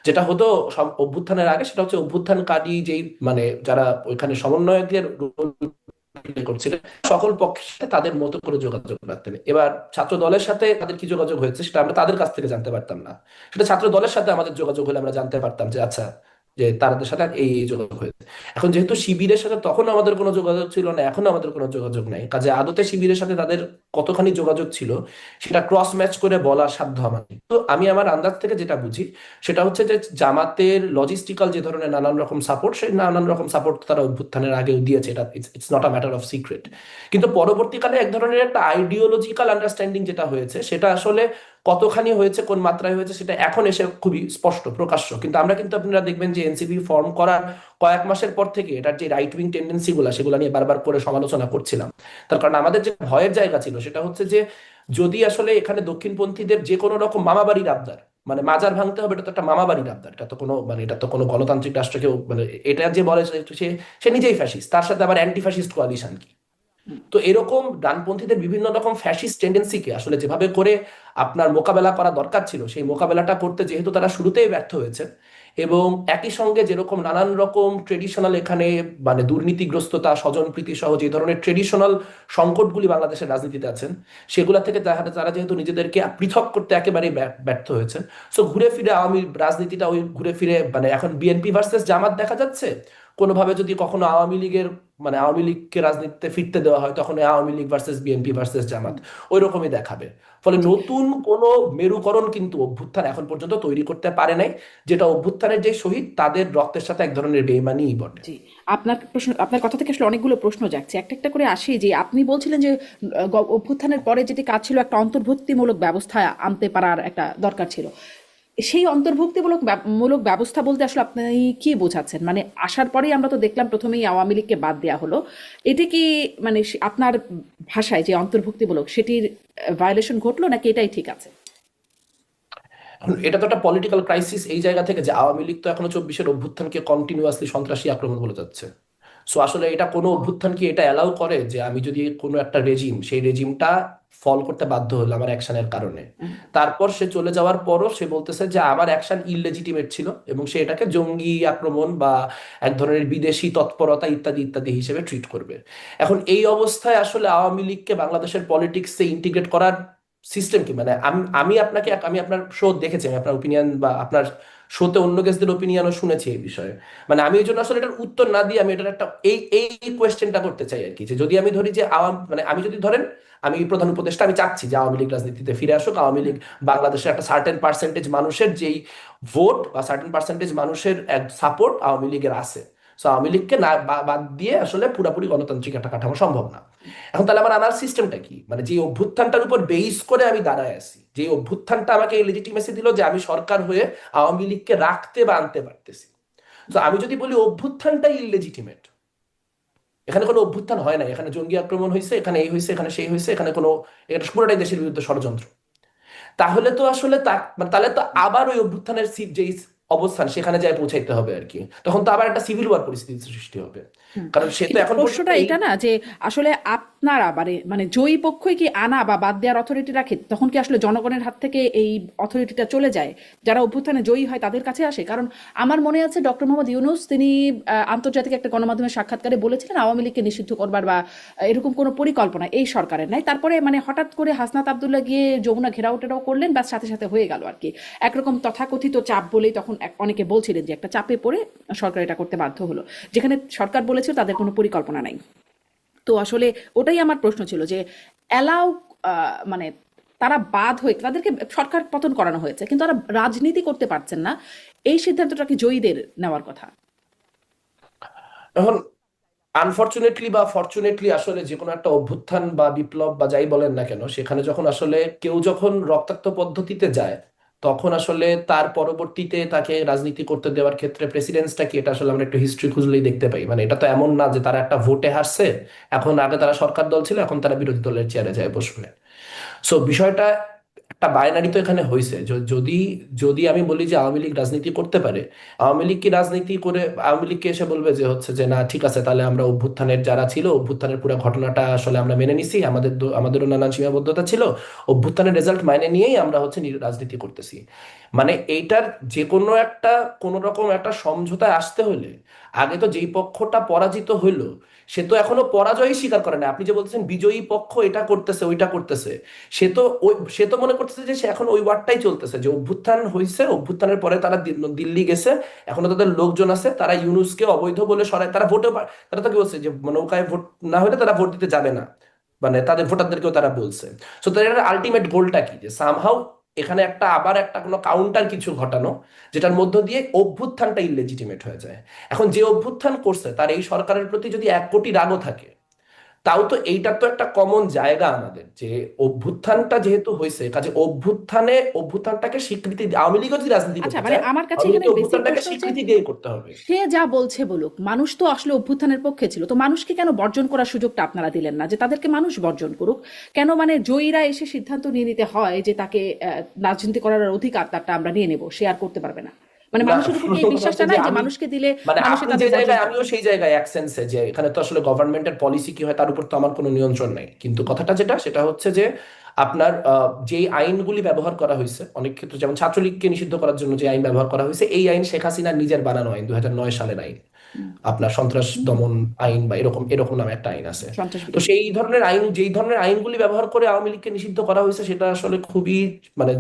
যেটা হতো সব অভ্যুত্থানের আগে সেটা হচ্ছে অভ্যুত্থানকারী যেই মানে যারা ওইখানে সমন্বয়কের রোল প্লে করছিলেন, সকল পক্ষের সাথে তাদের মতো করে যোগাযোগ রাখতেন। এবার ছাত্র দলের সাথে তাদের কি যোগাযোগ হয়েছে সেটা আমরা তাদের কাছ থেকে জানতে পারতাম না, সেটা ছাত্র দলের সাথে আমাদের যোগাযোগ হলে আমরা জানতে পারতাম যে আচ্ছা, যে তাদের সাথে এই যোগাযোগ হয়েছে। এখন যেহেতু শিবিরের সাথে তখন আমাদের কোনো যোগাযোগ ছিল না, এখনো আমাদের কোনো যোগাযোগ নাই, কাজে আদতে শিবিরের সাথে তাদের কতখানি যোগাযোগ ছিল সেটা ক্রস ম্যাচ করে বলার সাধ্য আমার নেই। তো আমি আমার আন্দাজ থেকে যেটা বুঝি সেটা হচ্ছে যে জামাতের লজিস্টিক্যাল যে ধরনের নানান রকম সাপোর্ট, সেই নানান রকম সাপোর্ট তারা অভ্যুত্থানের আগেও দিয়েছে, এটা it's not a matter of secret. কিন্তু পরবর্তীকালে এক ধরনের একটা আইডিওলজিক্যাল আন্ডারস্ট্যান্ডিং যেটা হয়েছে, সেটা আসলে কতখানি হয়েছে, কোন মাত্রায় হয়েছে, সেটা এখন এসে খুবই স্পষ্ট প্রকাশ্য। কিন্তু আমরা কিন্তু আপনারা দেখবেন যে এনসিপি ফর্ম করার কয়েক মাসের পর থেকে এটার যে রাইট উইং টেন্ডেন্সি গুলা, সেগুলো নিয়ে বারবার করে সমালোচনা করছিলাম। তার কারণ আমাদের যে ভয়ের জায়গা ছিল সেটা হচ্ছে যে যদি আসলে এখানে দক্ষিণপন্থীদের যে কোনো রকম মামাবাড়ির আবদার, মানে মাজার ভাঙতে হবে, এটা তো একটা মামাবাড়ির আবদার, এটা তো কোনো মানে এটা তো কোনো গণতান্ত্রিক রাষ্ট্র কেউ মানে এটা যে বলে সে সে নিজেই ফ্যাসিস্ট, তার সাথে আবার অ্যান্টি ফ্যাসিস্ট কোয়ালিশন কি। তো এরকম ডানপন্থীদের বিভিন্ন রকম ফ্যাসিস্ট টেন্ডেন্সিকে আসলে যেভাবে করে আপনার মোকাবেলা করা দরকার ছিল, সেই মোকাবেলাটা করতে যেহেতু তারা শুরুতেই ব্যর্থ হয়েছে, এবং একই সঙ্গে যেরকম নানান রকম ট্রেডিশনাল এখানে মানে দুর্নীতিগ্রস্ততা, স্বজনপ্রীতি সহ যে ধরনের ট্রেডিশনাল সংকটগুলি বাংলাদেশের রাজনীতিতে আছেন, সেগুলা থেকে তারা যেহেতু নিজেদেরকে পৃথক করতে একেবারেই ব্যর্থ হয়েছে, সো ঘুরে ফিরে আওয়ামী রাজনীতিটা ওই ঘুরে ফিরে মানে এখন বিএনপি ভার্সেস জামাত দেখা যাচ্ছে। কোনোভাবে যদি কখনো আওয়ামী লীগের মানে আওয়ামী লীগকে রাজনীতিতে ফিরতে দেওয়া হয়, তখন এই আওয়ামী লীগ ভার্সেস বিএনপি ভার্সেস জামাত ওই রকমই দেখাবে। ফলে জি নতুন কোনো মেরুকরণ কিন্তু অভ্যুত্থান এখন পর্যন্ত তৈরি করতে পারে নাই, যেটা অভ্যুত্থানের যে শহীদ তাদের রক্তের সাথে এক ধরনের বেইমানিই বটে। জি আপনার প্রশ্ন, আপনার কথা থেকে আসলে অনেকগুলো প্রশ্ন যাচ্ছে, একটা একটা করে আসি। যে আপনি বলছিলেন যে অভ্যুত্থানের পরে যেটি কাজ ছিল, একটা অন্তর্ভুক্তিমূলক ব্যবস্থা আনতে পারার একটা দরকার ছিল। সেই মূলক ব্যবস্থা বলতে আসলে আপনি কি বোঝাচ্ছেন? মানে আসার পরেই আমরা তো দেখলাম প্রথমেই আওয়ামী লীগকে বাদ দেওয়া হলো। এটা কি মানে আপনার ভাষায় যে অন্তর্ভুক্তিমূলক সেটির ভায়োলেশন ঘটলো, নাকি এটাই ঠিক আছে? এখন এটা তো একটা পলিটিক্যাল ক্রাইসিস এই জায়গা থেকে যে আওয়ামী লীগ তো এখনো 24-এর অভ্যুত্থানকে কন্টিনিউয়াসলি সন্ত্রাসী আক্রমণ বলে যাচ্ছে। সো আসলে এটা কোনো অভ্যুত্থান কি এটা অ্যালাউ করে যে আমি যদি কোনো একটা রেজিম, সেই রেজিমটা ফল করতে বাধ্য হলো আমার অ্যাকশনের কারণে, তারপর সে চলে যাওয়ার পরও সে বলতেছে যে আমার অ্যাকশন ইললেজিটিমেট ছিল এবং সে এটাকে জঙ্গি আক্রমণ বা এক ধরনের বিদেশি তৎপরতা ইত্যাদি ইত্যাদি হিসেবে ট্রিট করবে। এখন এই অবস্থায় আসলে আওয়ামী লীগকে বাংলাদেশের পলিটিক্সে ইন্টিগ্রেট করার সিস্টেম কি? মানে আমি আপনাকে, আমি আপনার শো দেখেছি, আমি আপনার ওপিনিয়ন বা আপনার শোতে অন্য গেস্টদের ওপিনিয়নও শুনেছি এই বিষয়ে। মানে আমি এই জন্য আসলে এটার উত্তর না দিয়ে আমি এটার একটা এই কোয়েশ্চেনটা করতে চাই আর কি, যে যদি আমি ধরি যে মানে আমি যদি ধরেন আমি প্রধান উপদেষ্টা, আমি চাচ্ছি যে আওয়ামী লীগ রাজনীতিতে ফিরে আসুক, আওয়ামী লীগ বাংলাদেশের একটা সার্টেন পার্সেন্টেজ মানুষের যেই ভোট বা সার্টেন পার্সেন্টেজ মানুষের সাপোর্ট আওয়ামী লীগের আছে, সো আওয়ামী লীগকে না বাদ দিয়ে আসলে পুরাপুরি গণতান্ত্রিক একটা কাঠামো সম্ভব না। এখন তাহলে আমার আনার সিস্টেমটা কি? মানে যে অভ্যুত্থানটার উপর বেস করে আমি দাঁড়ায় আছি, যে অভ্যুত্থানটা আমাকে এই লেজিটিমেসি দিল যে আমি সরকার হয়ে আওয়ামী লীগকে রাখতে বা আনতে পারতেছি, তো আমি যদি বলি অভ্যুত্থানটাই ইললেজিটিমেট, এখানে কোনো অভ্যুত্থান হয় না, এখানে জঙ্গি আক্রমণ হয়েছে, এখানে এই হয়েছে, এখানে সেই হয়েছে, এখানে কোনো, এটা পুরোটাই দেশের বিরুদ্ধে ষড়যন্ত্র, তাহলে তো আসলে তাহলে তো আবার ওই অভ্যুত্থানের যেই অবস্থান সেখানে যায় পৌঁছাইতে হবে আর কি, তখন তো আবার একটা সিভিল ওয়ার পরিস্থিতি সৃষ্টি হবে। কারণ সে তো কিন্তু এখন পর্যন্ত প্রশ্নটা এই এটা না যে আসলে আপনারা মানে জয়ী পক্ষই কি আনা বা বাদ দেওয়ার অথরিটি রাখে, তখন কি আসলে জনগণের হাত থেকে এই অথরিটিটা চলে যায়, যারা অভ্যুত্থানে জয়ী হয় তাদের কাছে আসে? কারণ আমার মনে আছে ডক্টর মোহাম্মদ ইউনূস তিনি আন্তর্জাতিক একটা গণমাধ্যমের সাক্ষাৎকারে বলেছিলেন আওয়ামী লীগকে নিষিদ্ধ করবার বা এরকম কোনো পরিকল্পনা এই সরকারের নাই। তারপরে মানে হঠাৎ করে হাসনাত আবদুল্লাহ গিয়ে যমুনা ঘেরাও টেরাও করলেন, ব্যাস সাথে সাথে হয়ে গেল আর কি। একরকম তথাকথিত চাপ বলেই তখন অনেকে বলছিলেন যে একটা চাপে পড়ে সরকার এটা করতে বাধ্য হলো, যেখানে সরকার বলেছিল তাদের কোনো পরিকল্পনা নাই। তো আসলে ওটাই আমার প্রশ্ন ছিল যে অ্যালাউ, মানে তারা বাদ হয়ে তাদেরকে সরকার পতন করানো হয়েছে কিন্তু তারা রাজনীতি করতে পারছেন না, এই সিদ্ধান্তটা কি জয়ীদের নেওয়ার কথা? এখন আনফরচুনেটলি বা ফরচুনেটলি আসলে যে কোনো একটা অভ্যুত্থান বা বিপ্লব বা যাই বলেন না কেন, সেখানে যখন আসলে কেউ যখন রক্তাক্ত পদ্ধতিতে যায়, তখন আসলে তার পরবর্তীতে তাকে রাজনীতি করতে দেওয়ার ক্ষেত্রে প্রেসিডেন্সটা কি, এটা আসলে আমরা একটু হিস্ট্রি খুঁজলেই দেখতে পাই। মানে এটা তো এমন না যে তারা একটা ভোটে হারছে, এখন আগে তারা সরকার দল ছিল, এখন তারা বিরোধী দলের চেয়ারে যায় বসবে। সো বিষয়টা একটা বাইনারি তো এখানে হয়েছে। যদি যদি আমি বলি যে আওয়ামী লীগ রাজনীতি করতে পারে, আওয়ামী লীগ কি রাজনীতি করে আওয়ামী লীগকে এসে বলবে যে হচ্ছে যে না ঠিক আছে, তাহলে আমরা অভ্যুত্থানের যারা ছিল অভ্যুত্থানের পুরো ঘটনাটা আসলে আমরা মেনে নিছি, আমাদেরও নানান সীমাবদ্ধতা ছিল, অভ্যুত্থানের রেজাল্ট মাইনে নিয়েই আমরা হচ্ছে রাজনীতি করতেছি। মানে এইটার যে কোনো একটা কোনো রকম একটা সমঝোতায় আসতে হলে আগে তো যেই পক্ষটা পরাজিত হইলো সে তো এখনো পরাজয়ই স্বীকার করে না। আপনি যে বলতেছেন বিজয়ী পক্ষ এটা করতেছে ওইটা করতেছে, সে তো মনে করতেছে যে সে এখন ওই ওয়ার্ডটাই চলতেছে যে অভ্যুত্থান হয়েছে, অভ্যুত্থানের পরে তারা দিল্লি গেছে, এখনো তাদের লোকজন আছে, তারা ইউনূসকে অবৈধ বলে সরায়, তারা তারা তো কি বলছে যে নৌকায় ভোট না হলে তারা ভোট দিতে যাবে না, মানে তাদের ভোটারদেরকেও তারা বলছে। সো তাদের আলটিমেট গোলটা কি, যে সামহাউ এখানে আবার একটা কোনো কাউন্টার কিছু ঘটানো, যেটার মধ্য দিয়ে অভ্যুত্থানটা ইললেজিটিমেট হয়ে যায়। এখন যে অভ্যুত্থান করছে তার এই সরকারের প্রতি যদি 1 কোটি রাগও থাকে, তাও তো এইটার তো একটা কমন জায়গা আমাদের, যে অভ্যুত্থানটা যেহেতু হয়েছে কাজে অভ্যুত্থানটাকে স্বীকৃতি আওয়ামী লীগও যদি রাজনীতি আচ্ছা, করতে মানে চায়, আমার কাছে আওয়ামী এখানে লীগকে বেসিক অভ্যুত্থানটাকে প্রশ্ন হচ্ছে স্বীকৃতি দিয়ে করতে হবে। সে যা বলছে বলুক, মানুষ তো আসলে অভ্যুত্থানের পক্ষে ছিল, তো মানুষকে কেন বর্জন করার সুযোগটা আপনারা দিলেন না, যে তাদেরকে মানুষ বর্জন করুক? কেন মানে জয়ীরা এসে সিদ্ধান্ত নিয়ে নিতে হয় যে তাকে রাজনীতি করার অধিকার তারটা আমরা নিয়ে নেব, সে আর করতে পারবে না? মানে না, মানুষের উপর কি এই প্রথম কথা বিশ্বাসটা হচ্ছে যে নাই যে আমি, মানুষকে দিলে মানে মানুষে আপনি যে তাদের বর্জন জায়গায় করবে? আমিও সেই জায়গায় এক সেন্সে, যে এখানে তো আসলে গভর্নমেন্টের পলিসি কি হয় তার উপর তো আমার কোনো নিয়ন্ত্রণ নাই, কিন্তু কথাটা সেটা হচ্ছে যে আপনার যেই আইনগুলি ব্যবহার করা হয়েছে অনেক ক্ষেত্রে, যেমন ছাত্রলীগকে নিষিদ্ধ করার জন্য যে আইন ব্যবহার করা হয়েছে, এই আইন শেখ হাসিনার নিজের বানানো আইন, 2009 সালের আইন, আপনার সন্ত্রাস দমন আইন বা এরকম এরকম নামে একটা আইন আছে। সন্ত্রাস তো বিরোধী। সেই ধরনের আইন, যেই ধরনের আইনগুলি ব্যবহার করে আওয়ামী লীগকে নিষিদ্ধ করা হয়েছে, সেটা আসলে খুবই মানে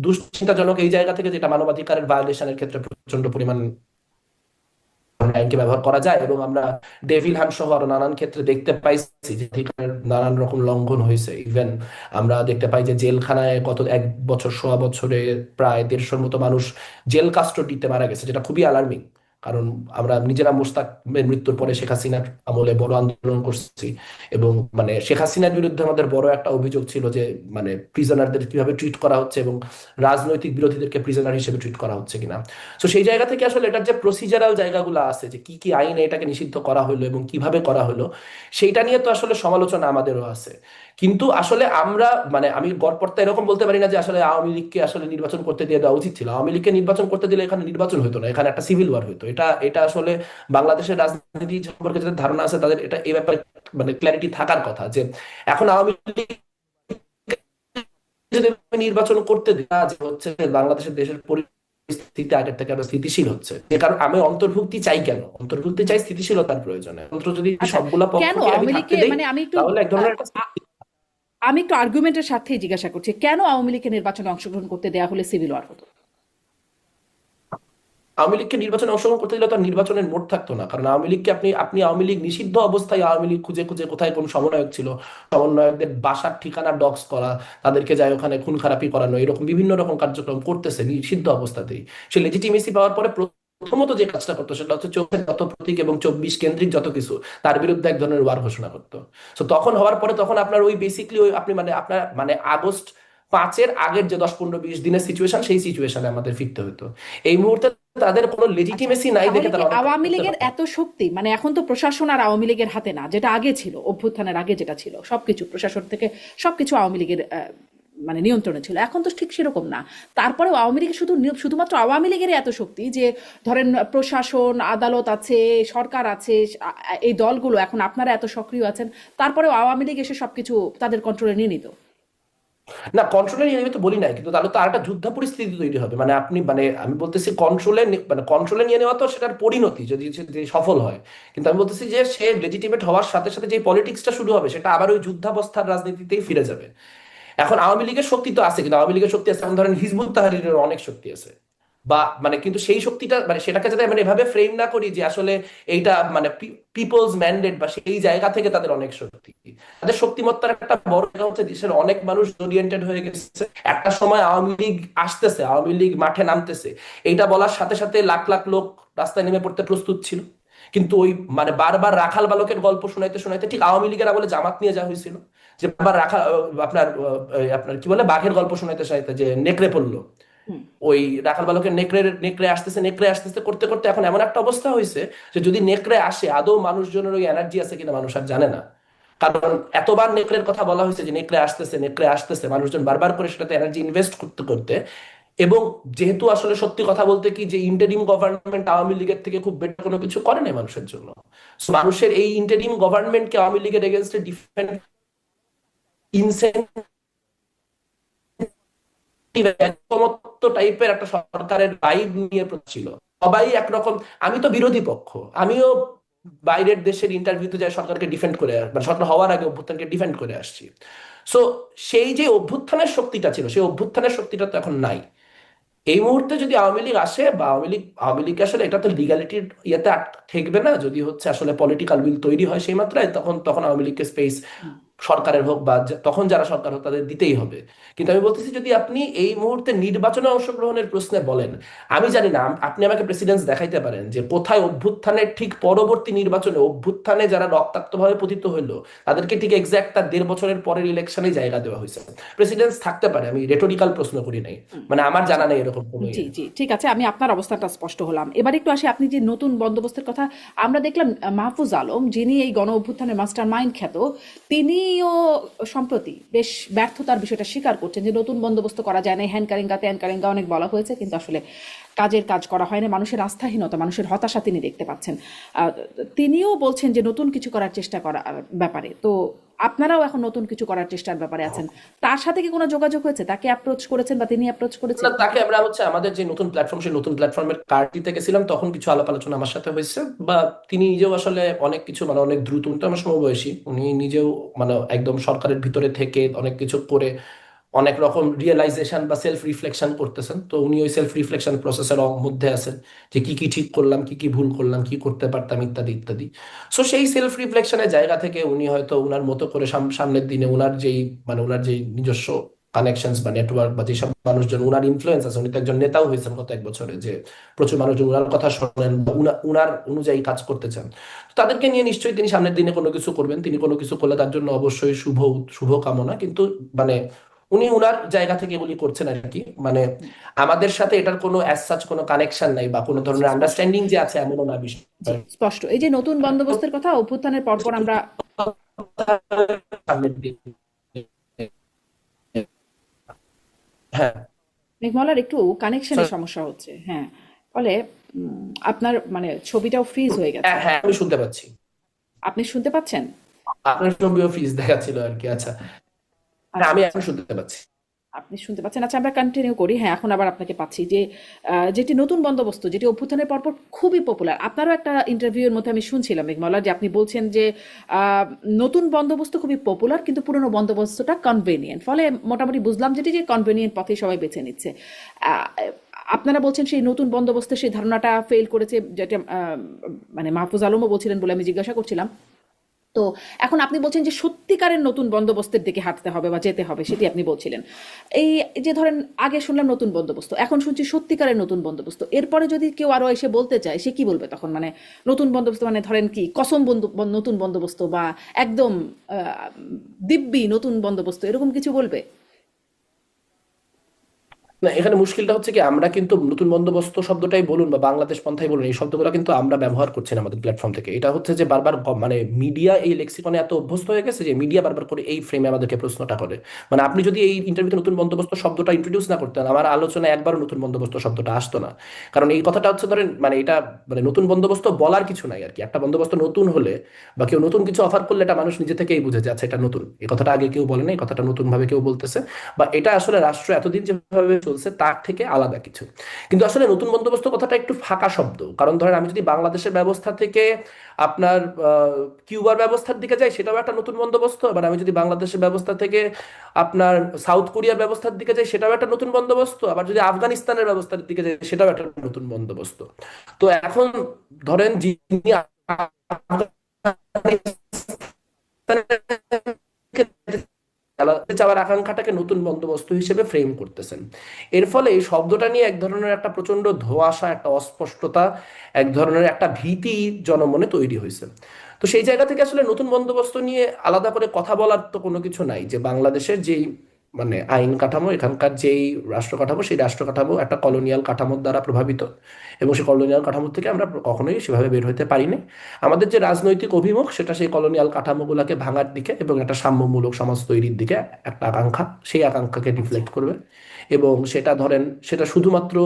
দুশ্চিন্তাজনক এই জায়গা থেকে, যেটা মানবাধিকারের ভায়োলেশনের ক্ষেত্রে প্রচন্ড পরিমাণ আইনকে ব্যবহার করা যায়, এবং আমরা ডেভিল হান্ট সহ আরো নানান ক্ষেত্রে দেখতে পাইছি যে অধিকারের নানান রকম লঙ্ঘন হয়েছে। ইভেন আমরা দেখতে পাই যে জেলখানায় গত 1 বছর সোয়া বছরে প্রায় 150-র মতো মানুষ জেল কাস্টডিতে মারা গেছে, যেটা খুবই অ্যালার্মিং। কারণ আমরা নিজেরা মোশতাকের মৃত্যুর পরে শেখ হাসিনার আমলে বড় আন্দোলন করছি, এবং মানে শেখ হাসিনার বিরুদ্ধে আমাদের বড় একটা অভিযোগ ছিল যে মানে প্রিজনারদের কিভাবে ট্রিট করা হচ্ছে, এবং রাজনৈতিক বিরোধীদেরকে প্রিজনার হিসেবে ট্রিট করা হচ্ছে কিনা। তো সেই জায়গা থেকে আসলে এটার যে প্রসিজারাল জায়গাগুলো আছে, যে কি কি আইনে এটাকে নিষিদ্ধ করা হলো এবং কিভাবে করা হলো, সেইটা নিয়ে তো আসলে সমালোচনা আমাদেরও আছে। কিন্তু আসলে আমরা মানে আমি গড়পড়তা এরকম বলতে পারি না যে আসলে আওয়ামী লীগকে আসলে নির্বাচন করতে দিয়ে দেওয়া উচিত ছিল। আওয়ামী লীগকে নির্বাচন করতে দিলে এখানে নির্বাচন হতো না, এখানে একটা সিভিল ওয়ার হতো। এটা এটা আসলে বাংলাদেশের রাজনীতি সম্পর্কে যাদের ধারণা আছে তাদের এটা এই ব্যাপারে মানে ক্ল্যারিটি থাকার কথা, যে এখন আওয়ামী লীগ যদি নির্বাচন করতে দেওয়া যে হচ্ছে বাংলাদেশের দেশের পরিস্থিতি আগের থেকে আরো স্থিতিশীল হচ্ছে। যে কারণ আমি অন্তর্ভুক্তি চাই, কেন অন্তর্ভুক্তি চাই? স্থিতিশীলতার প্রয়োজনে। অন্তত যদি আচ্ছা, সবগুলা কেন পক্ষকে আমি আওয়ামী থাকতে লীগকে দেই, মানে আমি একটু তাহলে এক ধরনের একটা আমি একটু আর্গুমেন্টের সাথেই জিজ্ঞাসা করছি, কেন আওয়ামী লীগকে নির্বাচনে অংশগ্রহণ করতে দেওয়া হলে সিভিল ওয়ার হতো? আওয়ামী লীগকে নির্বাচনে অংশগ্রহণ করতে দিলে তো আর নির্বাচনের মোড় থাকতো না। কারণ আওয়ামী লীগকে আপনি আপনি আওয়ামী লীগ নিষিদ্ধ অবস্থায় আওয়ামী লীগ খুঁজে খুঁজে কোথায় কোন সমন্বয়ক ছিল, সমন্বয়কদের বাসার ঠিকানা ডক্স করা, তাদেরকে যায় ওখানে খুন খারাপি করানো, এরকম বিভিন্ন রকম কার্যক্রম করতেছে নিষিদ্ধ অবস্থাতেই। সে লেজিটিমেসি পাওয়ার পরে প্রথমত যে কাজটা করতো সেটা হচ্ছে চোখের যত প্রতীক এবং 24 কেন্দ্রিক যত কিছু, তার বিরুদ্ধে এক ধরনের ওয়ার ঘোষণা করতো। তো তখন হওয়ার পরে তখন আপনার ওই বেসিকলি ওই আপনি মানে আপনার মানে আগস্ট 5-এর আগের যে 10-15-20 দিনের সিচুয়েশন, সেই সিচুয়েশনে আমাদের ফিরতে হতো। এই মুহূর্তে তাদের কোনো আচ্ছা, লেজিটিমেসি নাই তাহলে দেখে কি তারা অনেক কাজ আওয়ামী করতে লীগের পারে। এত শক্তি, মানে এখন তো প্রশাসন আর আওয়ামী লীগের হাতে না, যেটা আগে ছিল, অভ্যুত্থানের আগে যেটা ছিল, সবকিছু প্রশাসন থেকে সবকিছু আওয়ামী লীগের মানে নিয়ন্ত্রণে ছিল, এখন তো ঠিক সেরকম না। তারপরেও আওয়ামী লীগের শুধুমাত্র আওয়ামী লীগের এত শক্তি যে ধরেন প্রশাসন, আদালত আছে, সরকার আছে, এই দলগুলো এখন আপনারা এত সক্রিয় আছেন, তারপরেও আওয়ামী লীগ এসে সবকিছু তাদের কন্ট্রোলে নিয়ে নিত। না, কন্ট্রোলে নিয়ে নেবে তো বলি নাই, কিন্তু তাহলে তো আর একটা যুদ্ধ পরিস্থিতি তৈরি হবে। মানে আপনি মানে আমি বলতেছি মানে কন্ট্রোলে নিয়ে নেওয়া তো সেটার পরিণতি যদি যে সফল হয়। কিন্তু আমি বলতেছি যে সে লেজিটিমেট হওয়ার সাথে সাথে যে পলিটিক্সটা শুরু হবে সেটা আবার ওই যুদ্ধাবস্থার রাজনীতিতেই ফিরে যাবে। এখন আওয়ামী লীগের শক্তি তো আছে, কিন্তু আওয়ামী লীগের শক্তি আছে, যেমন ধরেন হিজবুত তাহরিরের অনেক শক্তি আছে। বা মানে কিন্তু সেই শক্তিটা মানে সেটাকে যাতে মানে এভাবে ফ্রেম না করি যে আসলে এইটা মানে পিপলস ম্যান্ডেট, বা সেই জায়গা থেকে তাদের অনেক শক্তি। তাদের শক্তিমত্তার একটা বড় জায়গা হচ্ছে দেশের অনেক মানুষ ওরিয়েন্টেড হয়ে গেছে। একটা সময় আওয়ামী লীগ আসতেছে, আওয়ামী লীগ মাঠে নামতেছে, এইটা বলার সাথে সাথে লাখ লাখ লোক রাস্তায় নেমে পড়তে প্রস্তুত ছিল। কিন্তু ওই মানে বারবার রাখাল বালকের গল্প শোনাইতে শোনাইতে ঠিক আওয়ামী লীগের আমলে জামাত নিয়ে যাওয়া হয়েছিল, যে বারবার আপনার কি বলে বাঘের গল্প শোনাইতে শোনাইতে যে নেকড়ে পড়লো। ওই রাখাল বালকের নেকড়ে আসতেছে, নেকড়ে আসতেছে করতে করতে এখন এমন একটা অবস্থা হয়েছে যে যদি নেকড়ে আসে আদৌ মানুষজনের ওই এনার্জি আছে কিনা মানুষ আর জানে না। কারণ এতবার নেকড়ের কথা বলা হয়েছে যে নেকড়ে আসতেছে, নেকড়ে আসতেছে, মানুষজন বারবার করে সেটাতে এনার্জি ইনভেস্ট করতে করতে। এবং যেহেতু আসলে সত্যি কথা বলতে কি যে ইন্টারিম গভর্নমেন্ট আওয়ামী লীগের থেকে খুব বেটার কোনো কিছু করে নাই মানুষের জন্য। So মানুষের এই ইন্টারিম গভর্নমেন্টকে আওয়ামী লীগের এগেনস্টে ডিফেন্ড ইনসেন্টিভ টাইপের একটা সরকারের ভাইব নিয়ে ছিল। সবাই একরকম। আমি তো বিরোধী পক্ষ, আমিও বাইরের দেশের ইন্টারভিউতে যাই সরকারকে ডিফেন্ড করে মানে সরকার হওয়ার আগে অভ্যুত্থানকে ডিফেন্ড করে আসছি। সো সেই যে অভ্যুত্থানের শক্তিটা ছিল, সেই অভ্যুত্থানের শক্তিটা তো এখন নাই। এই মুহূর্তে যদি আওয়ামী লীগ আসে বা আওয়ামী লীগ আসলে এটা তো লিগ্যালিটির ইয়েতে ঠেকবে না, যদি হচ্ছে আসলে পলিটিক্যাল উইল তৈরি হয় সেই মাত্রায়, তখন তখন আওয়ামী লীগকে স্পেস সরকারের হোক বা তখন যারা সরকার হোক তাদের দিতেই হবে। কিন্তু আমি বলতেছি যদি আপনি এই মুহূর্তে নির্বাচনে অংশগ্রহণের প্রশ্নে বলেন, আমি জানি না আপনি আমাকে প্রেসিডেন্স দেখাইতে পারেন যে কোথায় অভ্যুত্থানের ঠিক পরবর্তী নির্বাচনে অভ্যুত্থানে যারা রক্তাক্তভাবে পতিত হইলো তাদেরকে ঠিক এক্সাক্ট তার 1.5 বছরের পরের ইলেকশনে জায়গা দেওয়া হয়েছে। প্রেসিডেন্স থাকতে পারে, আমি রেটোরিক্যাল প্রশ্ন করি নাই, মানে আমার আচ্ছা, জানা নেই এরকম কোনো জি ইয়ে। জি, ঠিক আছে, আমি আপনার অবস্থানটা স্পষ্ট হলাম। এবার একটু আসি, আপনি যে নতুন বন্দোবস্তের কথা, আমরা দেখলাম মাহফুজ আলম, যিনি এই গণ অভ্যুত্থানের মাস্টার মাইন্ড খ্যাত, তিনিও সম্প্রতি বেশ ব্যর্থতার বিষয়টা স্বীকার করছেন যে নতুন বন্দোবস্ত করা যায় না, হ্যানকারিঙ্গা ত্যানকারিঙ্গা অনেক বলা হয়েছে, কিন্তু আসলে কাজের কাজ করা হয় না, মানুষের আস্থাহীনতা, মানুষের হতাশা তিনি দেখতে পাচ্ছেন। আহ, তিনিও বলছেন যে নতুন কিছু করার চেষ্টা করার ব্যাপারে। তো আপনারাও এখন নতুন কিছু করার চেষ্টার ব্যাপারে আছেন, তার সাথে কি কোনো যোগাযোগ হয়েছে? তাকে অ্যাপ্রোচ করেছেন বা তিনি অ্যাপ্রোচ করেছেন? না, তাকে আমরা হচ্ছে আমাদের যে নতুন প্ল্যাটফর্ম সেই নতুন প্ল্যাটফর্মের কার্ড দিতে গেছিলাম, তখন কিছু আলাপ আলোচনা আমার সাথে হয়েছে। বা তিনি নিজেও আসলে অনেক কিছু মানে অনেক দ্রুত, উনি তো আমার সমবয়সী, উনি নিজেও মানে একদম সরকারের ভিতরে থেকে অনেক কিছু করে অনেক রকম রিয়েলাইজেশন বা সেলফ রিফ্লেকশন করতেছেন। তো উনি ওই সেলফ রিফ্লেকশন প্রসেসের মধ্যে আছেন, যে কি কি ঠিক করলাম, কি কি ভুল করলাম, কি করতে পারতাম, ইত্যাদি ইত্যাদি। সো সেই সেলফ রিফ্লেকশনের জায়গা থেকে উনি হয়তো উনার মতো করে সামনের দিনে উনার যেই মানে উনার যেই নিজস্ব কানেকশনস বা নেটওয়ার্ক বা যেসব মানুষজন উনার ইনফ্লুয়েন্স আছে, উনি তো একজন নেতাও হয়েছেন গত 1 বছরে, যে প্রচুর মানুষজন উনার কথা শোনেন বা উনার অনুযায়ী কাজ করতে চান। তো তাদেরকে নিয়ে নিশ্চয়ই তিনি সামনের দিনে কোনো কিছু করবেন। তিনি কোনো কিছু করলে তার জন্য অবশ্যই শুভ শুভ কামনা। কিন্তু মানে উনি উনার জায়গা থেকে এগুলি করছেন আর কি। মানে আমাদের সাথে এটার কোনো অ্যাজ সাচ কোনো কানেকশন নাই বা কোনো ধরনের স্পষ্ট। আন্ডারস্ট্যান্ডিং যে আছে এমনও না জি, বিষয়। স্পষ্ট। এই যে নতুন বন্দোবস্তের কথা অভ্যুত্থানের পরপর আমরা, সামনের দিকে, হ্যাঁ। মেঘমালার একটু কানেকশনের Sorry, সমস্যা হচ্ছে, হ্যাঁ। ফলে আপনার মানে ছবিটাও ফ্রিজ হয়ে হ্যাঁ গেছে। হ্যাঁ, আমি শুনতে পাচ্ছি। আপনি শুনতে পাচ্ছেন? আপনার ছবিও ফ্রিজ দেখাচ্ছিল আর কি। আচ্ছা, হ্যাঁ, আচ্ছা, আমি আচ্ছা। এখন শুনতে পাচ্ছি। আপনি শুনতে পাচ্ছেন? আচ্ছা, আমরা কন্টিনিউ করি। হ্যাঁ, এখন আবার আপনাকে পাচ্ছি যে যেটি নতুন বন্দোবস্ত, যেটি অভ্যুত্থানের পরপর খুবই পপুলার। আপনারও একটা ইন্টারভিউয়ের মধ্যে আমি শুনছিলাম মেঘমালা, যে আপনি বলছেন যে আহ, নতুন বন্দোবস্ত খুবই পপুলার কিন্তু পুরনো বন্দোবস্তটা কনভেনিয়েন্ট। ফলে মোটামুটি বুঝলাম যেটি যে কনভেনিয়েন্ট পথেই সবাই বেছে নিচ্ছে। আহ, আপনারা বলছেন সেই নতুন বন্দোবস্তের সেই ধারণাটা ফেল করেছে, যেটা মানে মাহফুজ আলমও বলছিলেন বলে আমি জিজ্ঞাসা করছিলাম। তো এখন আপনি বলছেন যে সত্যিকারের নতুন বন্দোবস্তের দিকে হাঁটতে হবে বা যেতে হবে, সেটি আপনি বলছিলেন। এই যে ধরেন আগে শুনলাম নতুন বন্দোবস্ত, এখন শুনছি সত্যিকারের নতুন বন্দোবস্ত। এরপরে যদি কেউ আরো এসে বলতে চায়, সে কি বলবে তখন? মানে নতুন বন্দোবস্ত মানে ধরেন কি কসম নতুন বন্দোবস্ত, বা একদম দিব্যি নতুন বন্দোবস্ত, এরকম কিছু বলবে? না, এখানে মুশকিলটা হচ্ছে কি, আমরা কিন্তু নতুন বন্দোবস্ত শব্দটাই বলুন বা বাংলাদেশ পন্থাই বলুন, এই শব্দগুলো কিন্তু আমরা ব্যবহার করছি না আমাদের প্ল্যাটফর্ম থেকে। এটা হচ্ছে যে বারবার মানে মিডিয়া এই লেক্সিকনে এত অভ্যস্ত হয়ে গেছে যে মিডিয়া বারবার করে এই ফ্রেমে আমাদেরকে প্রশ্নটা করে। মানে আপনি যদি এই ইন্টারভিউতে নতুন বন্দোবস্ত শব্দটা ইন্ট্রোডিউস না করতেন, আমার আলোচনায় একবারও নতুন বন্দোবস্ত শব্দটা আসতো না। কারণ এই কথাটা হচ্ছে ধরেন মানে এটা মানে নতুন বন্দোবস্ত বলার কিছু নাই আর কি। একটা বন্দোবস্ত নতুন হলে বা কেউ নতুন কিছু অফার করলে এটা মানুষ নিজে থেকেই বুঝে যে আচ্ছা এটা নতুন। এই কথাটা আগে কেউ বলে না, এই কথাটা নতুন ভাবে কেউ বলতেছে, বা এটা আসলে রাষ্ট্র এতদিন যেভাবে চলছে তার থেকে আলাদা কিছু। কিন্তু আসলে নতুন বন্দোবস্ত কথাটা একটু ফাঁকা শব্দ। কারণ ধরেন আমি যদি বাংলাদেশের ব্যবস্থা থেকে আপনার কিউবার ব্যবস্থার দিকে যাই, সেটাও একটা নতুন বন্দোবস্ত। আবার আমি যদি বাংলাদেশের ব্যবস্থা থেকে আপনার সাউথ কোরিয়ার ব্যবস্থার দিকে যাই, সেটাও একটা নতুন বন্দোবস্ত। আবার যদি আফগানিস্তানের ব্যবস্থার দিকে যাই, সেটাও একটা নতুন বন্দোবস্ত। তো এখন ধরেন যিনি আফগানিস্তানের চালাতে চাওয়ার আকাঙ্ক্ষাটাকে নতুন বন্দোবস্ত হিসেবে ফ্রেম করতেছেন। এর ফলে এই শব্দটা নিয়ে এক ধরনের একটা প্রচন্ড ধোঁয়াশা, একটা অস্পষ্টতা, এক ধরনের একটা ভীতি জনমনে তৈরি হয়েছে। তো সেই জায়গা থেকে আসলে নতুন বন্দোবস্ত নিয়ে আলাদা করে কথা বলার তো কোনো কিছু নাই। যে বাংলাদেশের যেই মানে আইন কাঠামো, এখানকার যেই রাষ্ট্র কাঠামো, সেই রাষ্ট্র কাঠামো একটা কলোনিয়াল কাঠামোর দ্বারা প্রভাবিত, এবং সেই কলোনিয়াল কাঠামো থেকে আমরা কখনোই সেভাবে বের হতে পারিনি। আমাদের যে রাজনৈতিক অভিমুখ, সেটা সেই কলোনিয়াল কাঠামোগুলোকে ভাঙার দিকে এবং একটা সাম্যমূলক সমাজ তৈরির দিকে একটা আকাঙ্ক্ষা, সেই আকাঙ্ক্ষাকে আচ্ছা। রিফ্লেক্ট করবে। এবং সেটা ধরেন সেটা শুধুমাত্র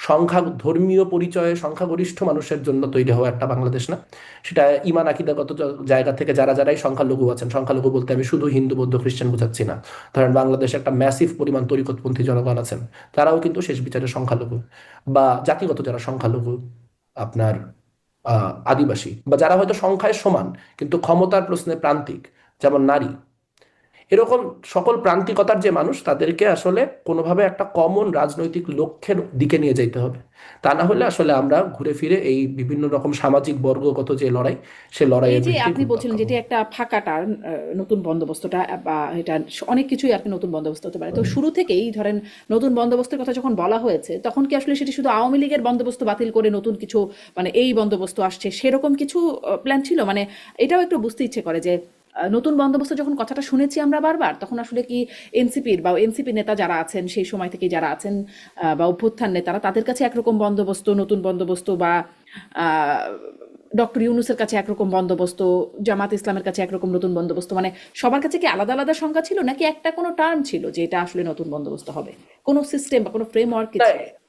সংখ্যা ধর্মীয় পরিচয়ে সংখ্যাগরিষ্ঠ মানুষের জন্য তৈরি হওয়া একটা বাংলাদেশ না। সেটা ইমান আকিদাগত জায়গা থেকে যারা যারাই সংখ্যালঘু আছেন, সংখ্যালঘু বলতে আমি শুধু হিন্দু বৌদ্ধ খ্রিস্টান বোঝাচ্ছি না, ধরেন বাংলাদেশে একটা ম্যাসিভ পরিমাণ তরিকতপন্থী জনগণ আছেন, তারাও কিন্তু শেষ বিচারে সংখ্যালঘু। বা জাতিগত যারা সংখ্যালঘু, আপনার আদিবাসী, বা যারা হয়তো সংখ্যায় সমান কিন্তু ক্ষমতার প্রশ্নে প্রান্তিক, যেমন নারী, এরকম সকল প্রান্তিকতার যে মানুষ, তাদেরকে আসলে কোনোভাবে একটা কমন রাজনৈতিক লক্ষ্যের দিকে নিয়ে যেতে হবে। তা না হলে আসলে আমরা ঘুরে ফিরে এই বিভিন্ন রকম সামাজিক বর্গগত যে লড়াই, সে এই লড়াইয়ের যে ভিত্তিতেই আপনি ঘুরপাক বলছিলেন খাবো। যেটি একটা ফাঁকা টার্ম, নতুন বন্দোবস্তটা, বা এটা অনেক কিছুই আর কি নতুন বন্দোবস্ত হতে পারে। তো শুরু থেকেই ধরেন নতুন বন্দোবস্তের কথা যখন বলা হয়েছে, তখন কি আসলে সেটি শুধু আওয়ামী লীগের বন্দোবস্ত বাতিল করে নতুন কিছু, মানে এই বন্দোবস্ত আসছে সেরকম কিছু প্ল্যান ছিল? মানে এটাও একটু বুঝতে ইচ্ছে করে যে নতুন বন্দোবস্ত যখন কথাটা শুনেছি আমরা বারবার, তখন আসলে কি এনসিপির বা এনসিপি নেতা যারা আছেন সেই সময় থেকে যারা আছেন, বা অভ্যুত্থান নেতারা, তাদের কাছে একরকম বন্দোবস্ত, নতুন বন্দোবস্ত, বা ডক্টর ইউনুসের কাছে একরকম বন্দোবস্ত, জামাত ইসলামের কাছে একরকম নতুন বন্দোবস্ত, মানে সবার কাছে কি আলাদা আলাদা সংজ্ঞা ছিল, নাকি একটা কোনো টার্ম ছিল যে এটা আসলে নতুন বন্দোবস্ত হবে? কোনো সিস্টেম বা কোনো ফ্রেমওয়ার্ক কি না, ছিল?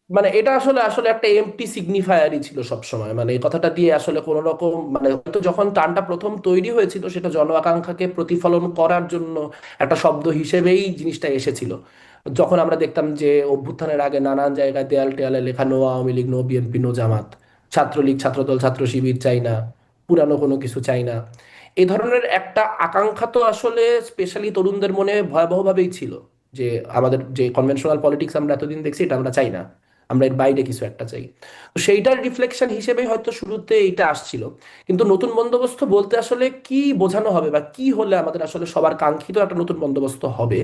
মানে এটা আসলে আসলে একটা এমটি সিগনিফায়ারই ছিল সব সময়। মানে এই কথাটা দিয়ে আসলে কোন রকম মানে হয়তো যখন টানটা প্রথম তৈরি হয়েছিল, সেটা জন আকাঙ্ক্ষাকে প্রতিফলন করার জন্য একটা শব্দ হিসেবেই জিনিসটা এসেছিল। যখন আমরা দেখতাম যে অভ্যুত্থানের আগে নানান জায়গায় দেয়াল টেয়ালে লেখা no Awami League, no BNP, no Jamaat, Chhatra League, Chhatra Dal, Chhatra Shibir চাই না, পুরানো কোনো কিছু চাই না, এই ধরনের একটা আকাঙ্ক্ষা তো আসলে স্পেশালি তরুণদের মনে ভয়াবহভাবেই ছিল। যে আমাদের যে কনভেনশনাল পলিটিক্স আমরা এতদিন দেখছি এটা আমরা চাই না, আমরা এর বাইরে কিছু একটা চাই। তো সেইটার রিফ্লেকশন হিসেবেই হয়তো শুরুতে এটা আসছিল। কিন্তু নতুন বন্দোবস্ত বলতে আসলে কি বোঝানো হবে বা কি হলে আমাদের আসলে সবার কাঙ্ক্ষিত একটা নতুন বন্দোবস্ত হবে,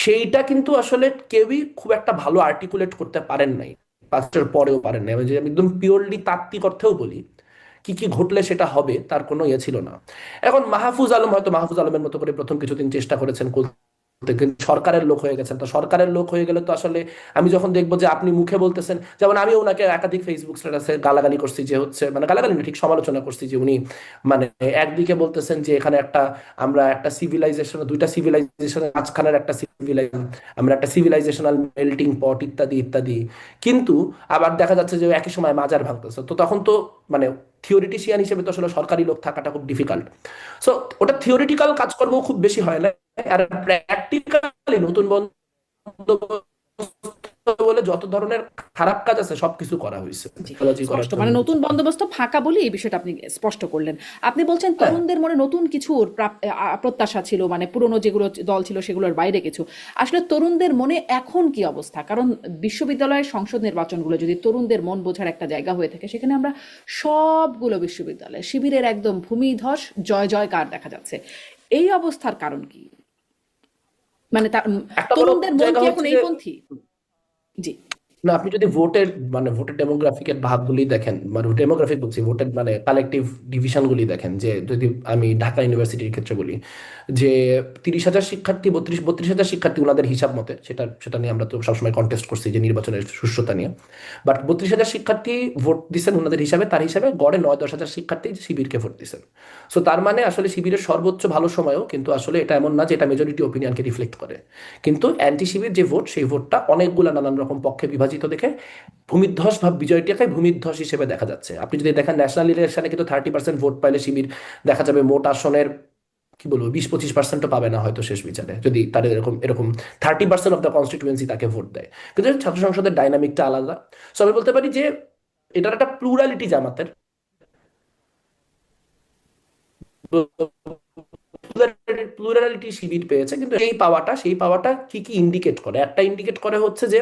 সেইটা কিন্তু আসলে কেউই খুব একটা ভালো আর্টিকুলেট করতে পারেন নাই, পাঁচটার পরেও পারেন নাই। আমি যদি আমি একদম পিওরলি তাত্ত্বিক অর্থেও বলি, কি কি ঘটলে সেটা হবে তার কোনো ইয়ে ছিল না। এখন মাহফুজ আলম হয়তো মাহফুজ আলমের মতো করে প্রথম কিছুদিন চেষ্টা করেছেন করতে, কিন্তু সরকারের লোক হয়ে গেছেন। তো সরকারের লোক হয়ে গেলে তো আসলে আমি যখন দেখবো যে আপনি মুখে বলতেছেন, যেমন আমি ওনাকে একাধিক ফেসবুক স্ট্যাটাসে গালাগালি করছি যে হচ্ছে, মানে গালাগালি না, ঠিক সমালোচনা করছি যে উনি মানে একদিকে বলতেছেন যে এখানে একটা আমরা একটা সিভিলাইজেশন, দুইটা সিভিলাইজেশনের মাঝখানের একটা সিভিলাইজেশন, আমরা একটা সিভিলাইজেশনাল মেল্টিং পট ইত্যাদি ইত্যাদি, কিন্তু আবার দেখা যাচ্ছে যে একই সময় মাজার ভাঙতেছে। তো তখন তো মানে থিওরিটিশিয়ান হিসেবে তো আসলে সরকারি লোক থাকাটা খুব ডিফিকাল্ট। সো ওটা থিওরিটিক্যাল কাজকর্ম খুব বেশি হয় না, আর প্র্যাকটিক্যালি নতুন বন্দোবস্ত বলে যত ধরনের খারাপ কাজ আছে সবকিছু করা হয়েছে জি, টেকনোলজি করার স্পষ্ট জন্য। মানে নতুন বন্দোবস্ত ফাঁকা বলে এই বিষয়টা আপনি স্পষ্ট করলেন। আপনি বলছেন হ্যাঁ, তরুণদের মনে নতুন কিছুর প্রত্যাশা ছিল, মানে পুরনো যেগুলো দল ছিল সেগুলোর বাইরে কিছু। আসলে তরুণদের মনে এখন কি অবস্থা? কারণ বিশ্ববিদ্যালয়ের সংসদ নির্বাচনগুলো যদি তরুণদের মন বোঝার একটা জায়গা হয়ে থাকে, সেখানে আমরা সবগুলো বিশ্ববিদ্যালয়ে শিবিরের একদম ভূমিধস জয় জয়কার দেখা যাচ্ছে। এই অবস্থার কারণ কি? মানে একটা বড় তরুণদের মন জায়গা কি এখন হচ্ছে যে, এই পন্থী? জি। না আপনি যদি ভোটের মানে ভোটের ডেমোগ্রাফিকের ভাগগুলি দেখেন, মানে ডেমোগ্রাফিক বলছি, ভোটের মানে কালেকটিভ ডিভিশনগুলি দেখেন, যে যদি আমি ঢাকা ইউনিভার্সিটির ক্ষেত্রে বলি যে 30,000 শিক্ষার্থী, 32,000 শিক্ষার্থী ওনাদের হিসাব মতে, সেটা সেটা নিয়ে আমরা তো সবসময় কন্টেস্ট করছি যে নির্বাচনের সুষ্ঠুতা নিয়ে, বাট 32,000 শিক্ষার্থী ভোট দিচ্ছেন ওনাদের হিসাবে, তার হিসাবে গড়ে 9-10 হাজার শিক্ষার্থী শিবিরকে ভোট দিচ্ছেন। সো তার মানে আসলে শিবিরের সর্বোচ্চ ভালো সময়ও কিন্তু আসলে এটা এমন না যে এটা মেজরিটি ওপিনিয়নকে রিফ্লেক্ট করে, কিন্তু অ্যান্টি শিবির যে ভোট, সেই ভোটটা অনেকগুলো নানান রকম পক্ষে বিভাজিত দেখে ভূমিধ্বস ভাব বিজয়টাকে ভূমিধ্বস হিসেবে দেখা যাচ্ছে। আপনি যদি দেখেন ন্যাশনাল ইলেকশনে কিন্তু 30% ভোট পাইলে শিবির দেখা যাবে মোট আসনের কি বলবো 20-25%ও পাবে না হয়তো শেষ বিচারে, যদি তার এরকম এরকম 30% অফ দ্য কনস্টিটিউয়েন্সি তাকে ভোট দেয়। কিন্তু ছাত্র সংসদের ডাইনামিকটা আলাদা। সো আমি বলতে পারি যে এটার একটা প্লুরালিটি জামাতের প্লুরালিটি শিবির পেয়েছে, কিন্তু সেই পাওয়াটা কি কি ইন্ডিকেট করে, একটা ইন্ডিকেট করে হচ্ছে যে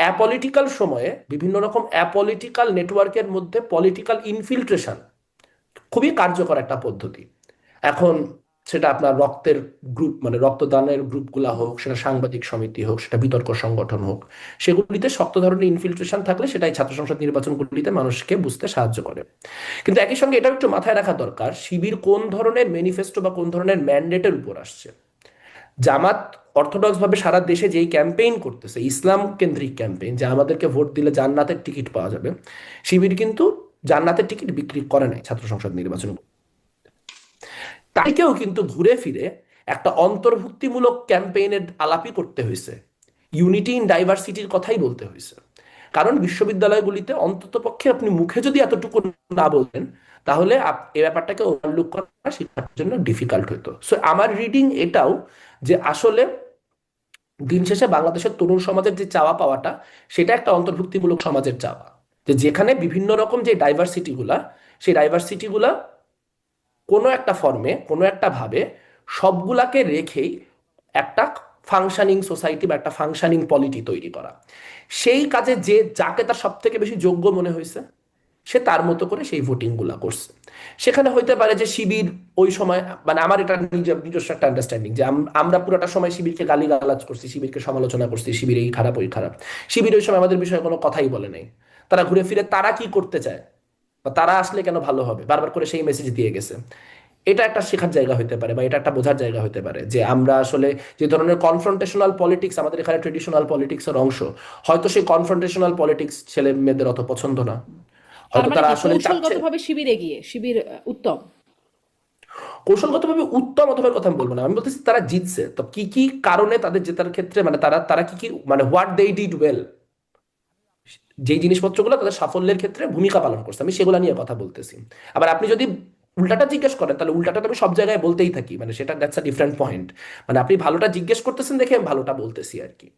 অ্যাপলিটিক্যাল সময়ে বিভিন্ন রকম অ্যাপলিটিক্যাল নেটওয়ার্কের মধ্যে পলিটিক্যাল ইনফিল্ট্রেশন খুবই কার্যকর একটা পদ্ধতি। এখন সেটা আপনার রক্তের গ্রুপ মানে রক্তদানের গ্রুপগুলা হোক, সেটা সাংবাদিক সমিতি হোক, সেটা বিতর্ক সংগঠন হোক, সেগুলিতে শক্ত ধরনের ইনফিল্ট্রেশন থাকলে সেটাই ছাত্র সংসদ নির্বাচনগুলিতে মানুষকে বুঝতে সাহায্য করে। কিন্তু একই সঙ্গে এটাও একটু মাথায় রাখা দরকার, শিবির কোন ধরনের ম্যানিফেস্টো বা কোন ধরনের ম্যান্ডেটের উপর আসছে। জামাত অর্থোডক্স ভাবে সারা দেশে যেই ক্যাম্পেইন করতেছে, ইসলাম কেন্দ্রিক ক্যাম্পেইন, যে আমাদেরকে ভোট দিলে জান্নাতের টিকিট পাওয়া যাবে, শিবির কিন্তু জান্নাতের টিকিট বিক্রি করে নাই ছাত্র সংসদ নির্বাচন। তাকেও কিন্তু ঘুরে ফিরে একটা অন্তর্ভুক্তিমূলক ক্যাম্পেইনের আলাপই করতে হয়েছে, ইউনিটি ইন ডাইভার্সিটির কথাই বলতে হয়েছে। কারণ বিশ্ববিদ্যালয়গুলিতে অন্তত পক্ষে আপনি মুখে যদি এতটুকু না বলতেন, তাহলে এই ব্যাপারটাকে ওভারলুক করা শিক্ষার্থীর জন্য ডিফিকাল্ট হতো। সো আমার রিডিং এটাও, যে আসলে দিন শেষে বাংলাদেশের তরুণ সমাজের যে চাওয়া পাওয়াটা, সেটা একটা অন্তর্ভুক্তিমূলক সমাজের চাওয়া, যে যেখানে বিভিন্ন রকম যে ডাইভার্সিটি গুলা, সেই ডাইভার্সিটি গুলা কোনো একটা ফর্মে কোনো একটা ভাবে সবগুলাকে রেখেই একটা ফাংশনিং সোসাইটি বা একটা ফাংশনিং পলিটি তৈরি করা। সেই কাজে যে যাকে তার সব থেকে বেশি যোগ্য মনে হয়েছে, সে তার মতো করে সেই ভোটিং গুলা করছে। সেখানে হইতে পারে যে শিবির ওই সময়, মানে আমার এটা নিজস্ব একটা আন্ডারস্ট্যান্ডিং, যে আমরা পুরোটা সময় শিবিরকে গালিগালাজ করছি, শিবিরকে সমালোচনা করছি, শিবির এই খারাপ ওই খারাপ। শিবির ওই সময় আমাদের বিষয়ে কোনো কথাই বলে নাই। তারা ঘুরে ফিরে তারা কি করতে চায় বা তারা আসলে কেন ভালো হবে বারবার করে সেই মেসেজ দিয়ে গেছে। এটা একটা শেখার জায়গা হতে পারে বা এটা একটা বোঝার জায়গা হতে পারে, যে আমরা আসলে যে ধরনের কনফ্রন্টেশনাল পলিটিক্স আমাদের এখানে ট্রেডিশনাল পলিটিক্সের অংশ, হয়তো সেই কনফ্রন্টেশনাল পলিটিক্স ছেলে মেয়েদের অত পছন্দ না। তার হয়তো মানে তারা কি আসলে চাচ্ছে কৌশলগতভাবে শিবির এগিয়ে, শিবির উত্তম? কৌশলগতভাবে উত্তম অথবা কথা আমি বলবো না, আমি বলতেছি তারা জিতছে তো কি কি কারণে তাদের জেতার ক্ষেত্রে, মানে তারা তারা কি কি মানে হোয়াট দে ডিড ওয়েল, যেই জিনিসপত্রগুলো তাদের সাফল্যের ক্ষেত্রে ভূমিকা পালন করছে, আমি সেগুলো নিয়ে কথা বলতেছি। আবার আপনি যদি উল্টাটা জিজ্ঞেস করেন, তাহলে উল্টাটা তো আমি সব জায়গায় বলতেই থাকি, মানে সেটা দ্যাটস আ ডিফারেন্ট পয়েন্ট। মানে আপনি ভালোটা জিজ্ঞেস করতেছেন দেখে আমি ভালোটা বলতেছি আর কি,